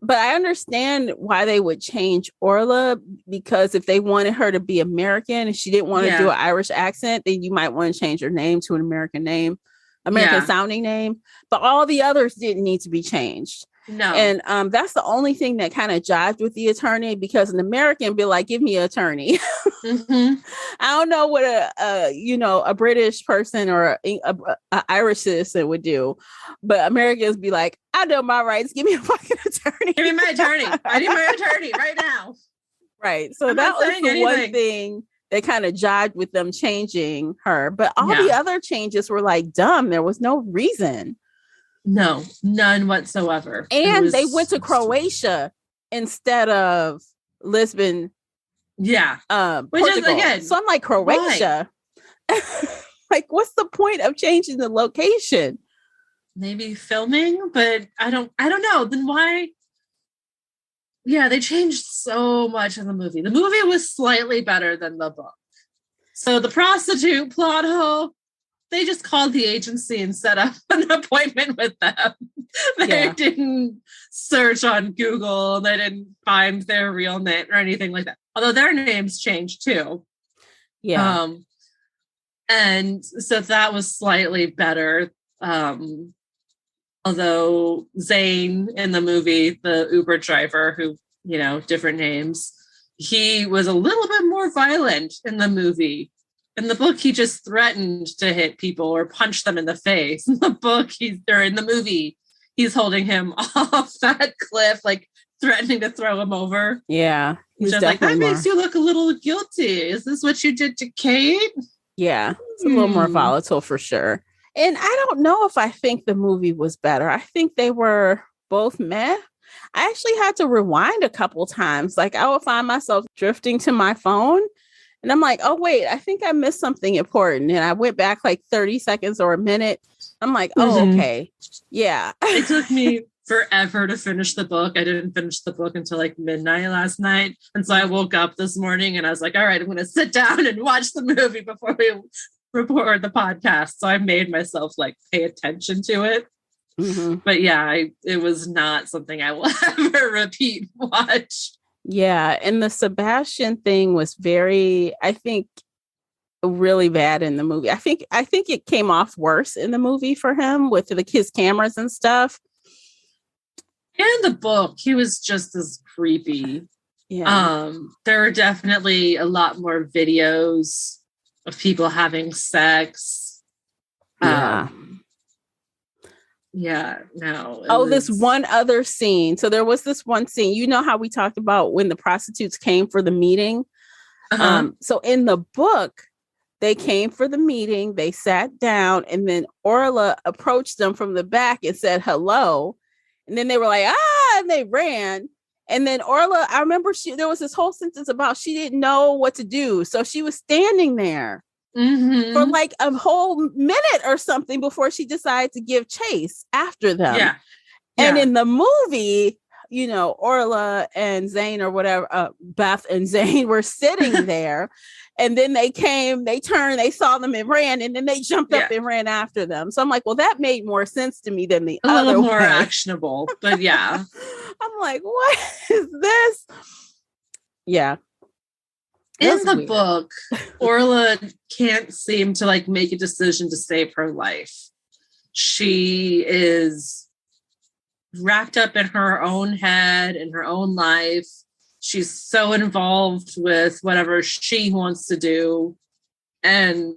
But I understand why they would change Orla, because if they wanted her to be American and she didn't want to do an Irish accent, then you might want to change her name to an American name, American sounding name. But all the others didn't need to be changed. No. And that's the only thing that kind of jived with the attorney, because an American be like, give me an attorney. I don't know what a British person or a Irish citizen would do, but Americans be like, I know my rights. Give me a fucking attorney. Give me my attorney. I need my attorney right now. Right. So that was the one thing that kind of jived with them changing her. But all the other changes were like dumb. There was no reason. No, none whatsoever. And they went to Croatia instead of Lisbon. Yeah. Which is, again, so I'm like, Croatia. Like, what's the point of changing the location? Maybe filming, but I don't know. Then why Yeah, they changed so much in the movie. The movie was slightly better than the book. So the prostitute plot hole, they just called the agency and set up an appointment with them. They didn't search on Google. They didn't find their real name or anything like that. Although their names changed too. Yeah. And so that was slightly better. Although Zane in the movie, the Uber driver who, different names, he was a little bit more violent in the movie. In the book, he just threatened to hit people or punch them in the face. In the book, in the movie, he's holding him off that cliff, like threatening to throw him over. Yeah. He's just like, that makes you look a little guilty. Is this what you did to Kate? Yeah. It's a little more volatile for sure. And I don't know if I think the movie was better. I think they were both meh. I actually had to rewind a couple times. Like I would find myself drifting to my phone and I'm like, oh, wait, I think I missed something important. And I went back like 30 seconds or a minute. I'm like, oh, okay. Yeah. It took me forever to finish the book. I didn't finish the book until like midnight last night. And so I woke up this morning and I was like, all right, I'm going to sit down and watch the movie before we record the podcast. So I made myself like pay attention to it. Mm-hmm. But yeah, it was not something I will ever repeat watch. Yeah. And the Sebastian thing was very, I think, really bad in the movie. I think it came off worse in the movie for him with his cameras and stuff. And the book, he was just as creepy. Yeah. There were definitely a lot more videos of people having sex. Yeah. This one other scene. So there was this one scene, you know how we talked about when the prostitutes came for the meeting. So in the book, they came for the meeting, they sat down, and then Orla approached them from the back and said hello. And then they were like, and they ran. And then Orla, I remember there was this whole sentence about she didn't know what to do. So she was standing there for like a whole minute or something before she decided to give chase after them. Yeah. And in the movie, Orla and Zane or whatever, Beth and Zane were sitting there. And then they turned, they saw them and ran, and then they jumped up and ran after them. So I'm like, well, that made more sense to me than the other little more way. actionable, but yeah. I'm like, what is this? Yeah. In the book, Orla can't seem to like make a decision to save her life. She is wrapped up in her own head, in her own life. She's so involved with whatever she wants to do. And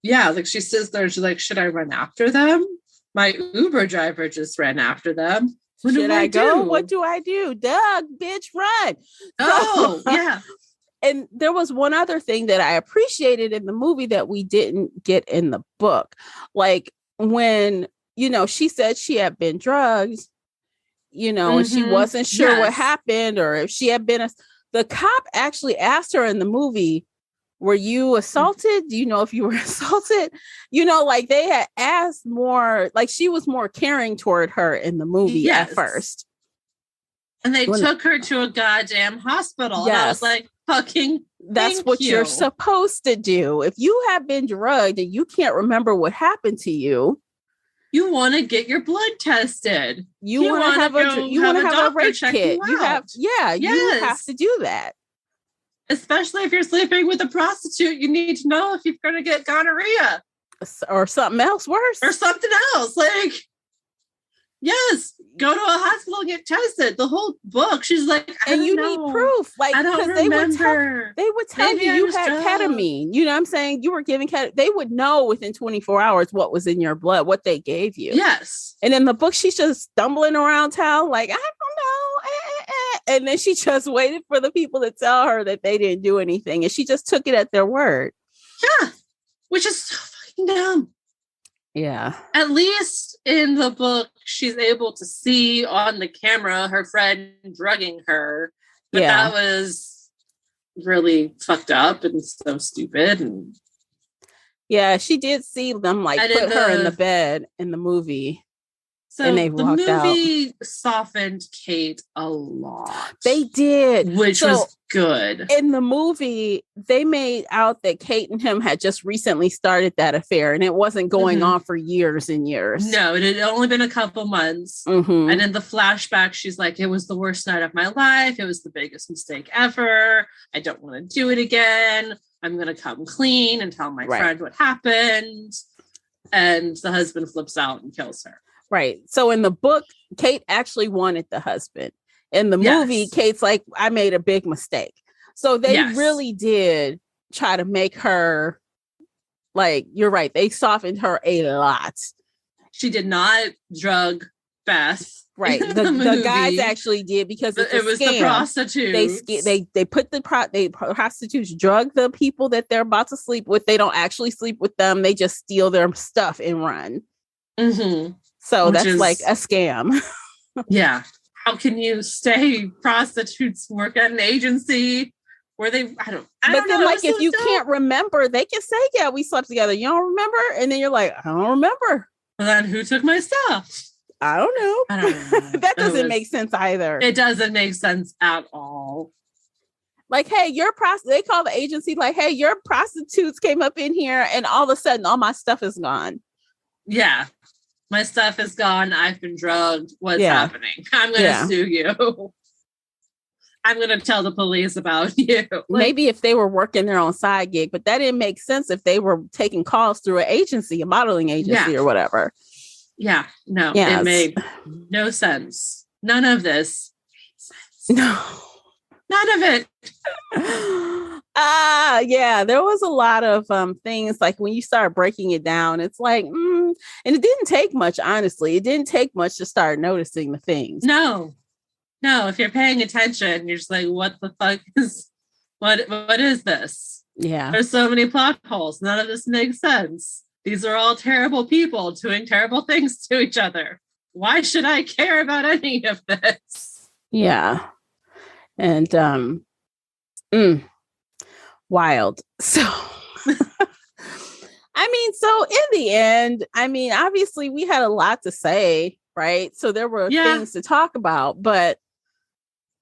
yeah, like she sits there, she's like, should I run after them? My Uber driver just ran after them. Should I go? What do I do? Doug, bitch, run. Oh, yeah. And there was one other thing that I appreciated in the movie that we didn't get in the book. Like when, she said she had been drugged, and she wasn't sure what happened or if she had been, the cop actually asked her in the movie, were you assaulted? Do you know if you were assaulted? Like they had asked more, like she was more caring toward her in the movie at first. And they took her to a goddamn hospital. Yes. And I was like, fucking that's what you're supposed to do. If you have been drugged and you can't remember what happened to you, you want to get your blood tested. You want to have a rape kit. You have to do that. Especially if you're sleeping with a prostitute, you need to know if you're going to get gonorrhea or something else worse or something else. Like, yes, go to a hospital and get tested. The whole book, she's like, and you need proof. Like, I don't remember. They would tell you had ketamine. You know what I'm saying? You were giving ketamine. They would know within 24 hours what was in your blood, what they gave you. Yes. And in the book, she's just stumbling around town like, I don't know. And then she just waited for the people to tell her that they didn't do anything. And she just took it at their word. Yeah. Which is so fucking dumb. Yeah. At least in the book, she's able to see on the camera her friend drugging her. But that was really fucked up and so stupid. And yeah, she did see them like put her in the bed in the movie. So they the walked out. movie softened Kate a lot. They did. Which was good. In the movie, they made out that Kate and him had just recently started that affair, and it wasn't going on for years and years. No, it had only been a couple months. Mm-hmm. And in the flashback, she's like, it was the worst night of my life. It was the biggest mistake ever. I don't want to do it again. I'm going to come clean and tell my friend what happened. And the husband flips out and kills her. Right. So in the book, Kate actually wanted the husband. In the movie, Kate's like, I made a big mistake. So they really did try to make her, like, you're right. They softened her a lot. She did not drug Beth. Right. The guys actually did, because it was the prostitutes. They put the prostitutes drug the people that they're about to sleep with. They don't actually sleep with them. They just steal their stuff and run. Mm-hmm. So that's like a scam. Yeah. How can you stay prostitutes work at an agency where they, I don't know. Like, if you can't remember, they can say, yeah, we slept together. You don't remember? And then you're like, I don't remember. Well, then who took my stuff? I don't know. That doesn't make sense either. It doesn't make sense at all. Like, hey, they call the agency, like, hey, your prostitutes came up in here and all of a sudden all my stuff is gone. Yeah. My stuff is gone. I've been drugged. What's happening? I'm going to sue you. I'm going to tell the police about you. Maybe if they were working their own side gig, but that didn't make sense if they were taking calls through an agency, a modeling agency or whatever. Yeah. No, it made no sense. None of this made sense. No. None of it. There was a lot of things, like when you start breaking it down, it's like, and it didn't take much, honestly. It didn't take much to start noticing the things. No, if you're paying attention, you're just like, what the fuck is, what is this? Yeah. There's so many plot holes. None of this makes sense. These are all terrible people doing terrible things to each other. Why should I care about any of this? Yeah. And, wild. So, so in the end, obviously we had a lot to say, right? So there were things to talk about, but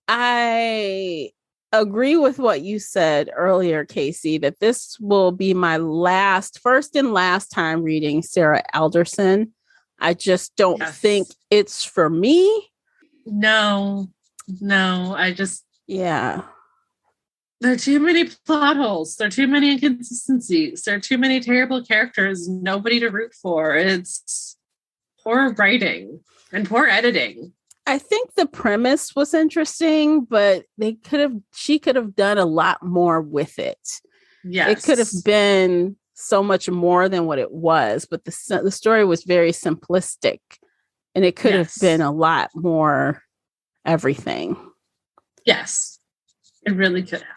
I agree with what you said earlier, Casey, that this will be my first and last time reading Sarah Alderson. I just don't think it's for me. No, I just... Yeah. There are too many plot holes. There are too many inconsistencies. There are too many terrible characters. Nobody to root for. It's poor writing and poor editing. I think the premise was interesting, but she could have done a lot more with it. Yes. It could have been so much more than what it was, but the story was very simplistic, and it could have been a lot more everything. Yes, it really could have.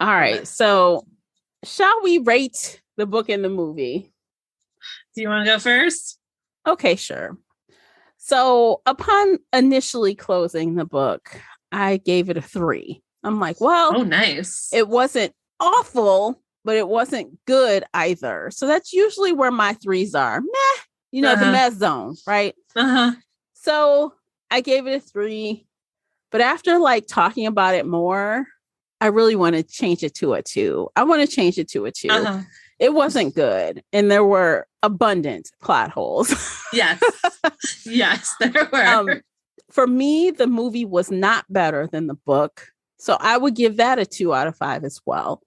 All right. So shall we rate the book and the movie? Do you want to go first? Okay, sure. So upon initially closing the book, I gave it a 3. I'm like, well, oh, nice. It wasn't awful, but it wasn't good either. So that's usually where my 3s are. Meh, the mess zone, right? So I gave it a 3. But after talking about it more, I really want to change it to a 2. I want to change it to a 2. It wasn't good. And there were abundant plot holes. Yes. Yes, there were. For me, the movie was not better than the book. So I would give that a 2 out of 5 as well.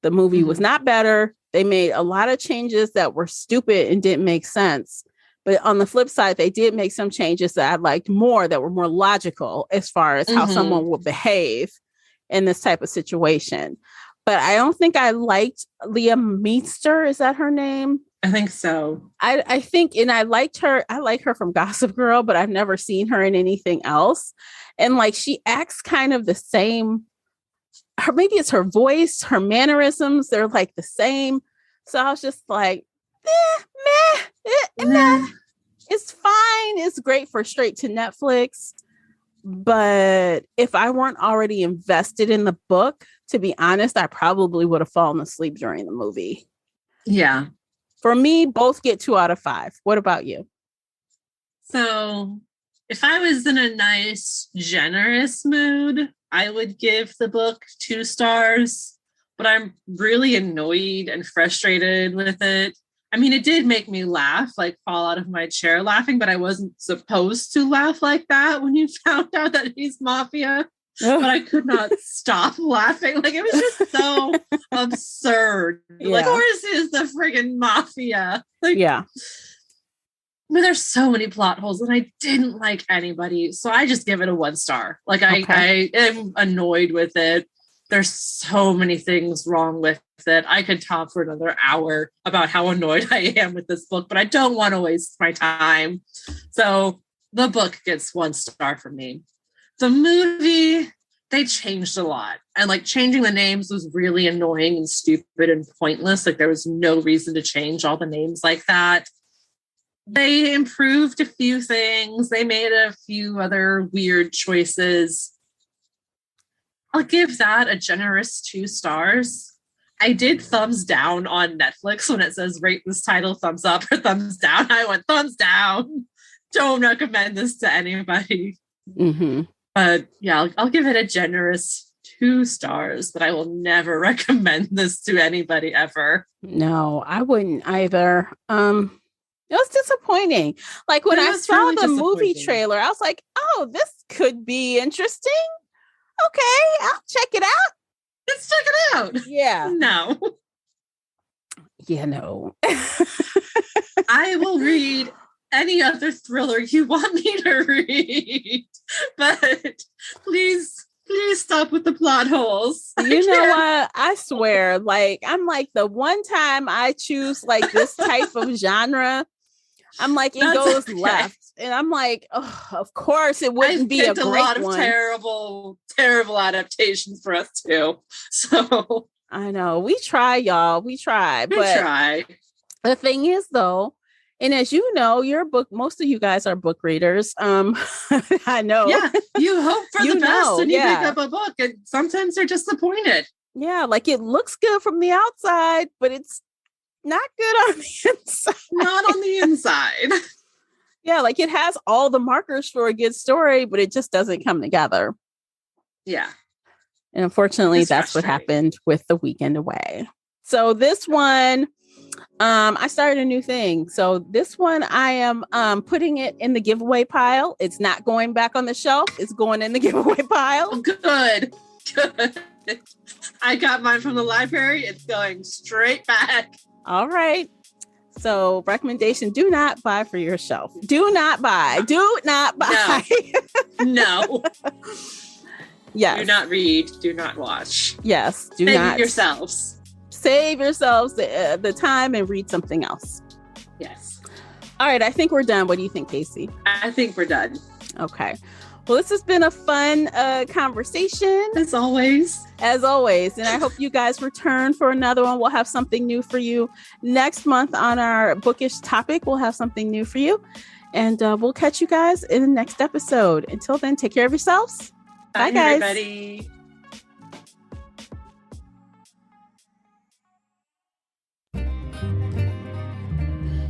The movie was not better. They made a lot of changes that were stupid and didn't make sense. But on the flip side, they did make some changes that I liked more, that were more logical as far as how someone would behave in this type of situation. But I don't think I liked Leah Meester. Is that her name? I think so. I think, and I liked her. I like her from Gossip Girl, but I've never seen her in anything else. And she acts kind of the same. Maybe it's her voice, her mannerisms. They're the same. So I was just like, meh. It's fine. It's great for straight to Netflix. But if I weren't already invested in the book, to be honest, I probably would have fallen asleep during the movie. Yeah. For me, both get 2 out of 5. What about you? So If I was in a nice, generous mood, I would give the book 2 stars, but I'm really annoyed and frustrated with it. I mean, it did make me laugh, like fall out of my chair laughing, but I wasn't supposed to laugh like that when you found out that he's mafia. But I could not stop laughing. Like, it was just so absurd. Yeah. Like, Horace is the friggin' mafia. Like, yeah. I mean, there's so many plot holes, and I didn't like anybody. So I just give it a 1 star. Like, I am annoyed with it. There's so many things wrong with it. I could talk for another hour about how annoyed I am with this book, but I don't want to waste my time. So the book gets 1 star from me. The movie, they changed a lot. And like changing the names was really annoying and stupid and pointless. Like there was no reason to change all the names like that. They improved a few things. They made a few other weird choices. I'll give that a generous 2 stars. I did thumbs down on Netflix when it says rate this title thumbs up or thumbs down. I went thumbs down. Don't recommend this to anybody. Mm-hmm. But yeah, I'll give it a generous 2 stars, but I will never recommend this to anybody ever. No, I wouldn't either. It was disappointing. Like when I saw really the movie trailer, I was like, oh, this could be interesting. Okay, I'll check it out. Let's check it out. Yeah. No. Yeah, no. I will read any other thriller you want me to read, but please stop with the plot holes. You know what? I swear, like, I'm like the one time I choose like this type of genre, I'm like, it goes left. And I'm like, oh, of course it wouldn't be a great lot one. Of terrible adaptations for us too. So I know we try, y'all. We try. The thing is though, and as you know, most of you guys are book readers. I know. Yeah, you hope for the best when you pick up a book, and sometimes they're disappointed. Yeah, like it looks good from the outside, but it's not good on the inside. Not on the inside. Yeah, like it has all the markers for a good story, but it just doesn't come together. Yeah. And unfortunately, that's what happened with The Weekend Away. So this one, I started a new thing. So this one, I am putting it in the giveaway pile. It's not going back on the shelf. It's going in the giveaway pile. Oh, good. I got mine from the library. It's going straight back. All right. So recommendation, do not buy for your shelf. Do not buy. Do not buy. No. Yes. Do not read. Do not watch. Yes. Save yourselves. Save yourselves the time and read something else. Yes. All right. I think we're done. What do you think, Casey? I think we're done. Okay. Well, this has been a fun conversation. As always. And I hope you guys return for another one. We'll have something new for you next month on our bookish topic. We'll have something new for you. And we'll catch you guys in the next episode. Until then, take care of yourselves. Bye, guys. Everybody.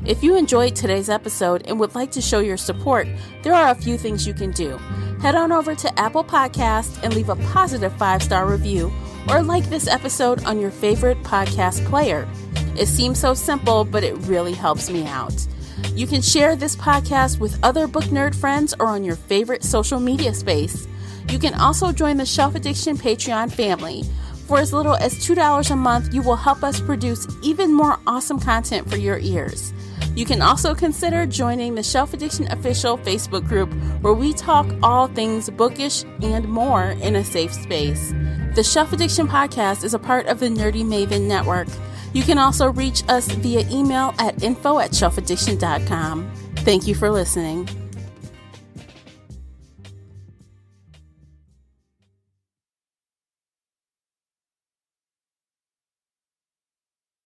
If you enjoyed today's episode and would like to show your support, there are a few things you can do. Head on over to Apple Podcasts and leave a positive 5-star review, or like this episode on your favorite podcast player. It seems so simple, but it really helps me out. You can share this podcast with other book nerd friends or on your favorite social media space. You can also join the Shelf Addiction Patreon family. For as little as $2 a month, you will help us produce even more awesome content for your ears. You can also consider joining the Shelf Addiction official Facebook group, where we talk all things bookish and more in a safe space. The Shelf Addiction podcast is a part of the Nerdy Maven network. You can also reach us via email at info@shelfaddiction.com. Thank you for listening.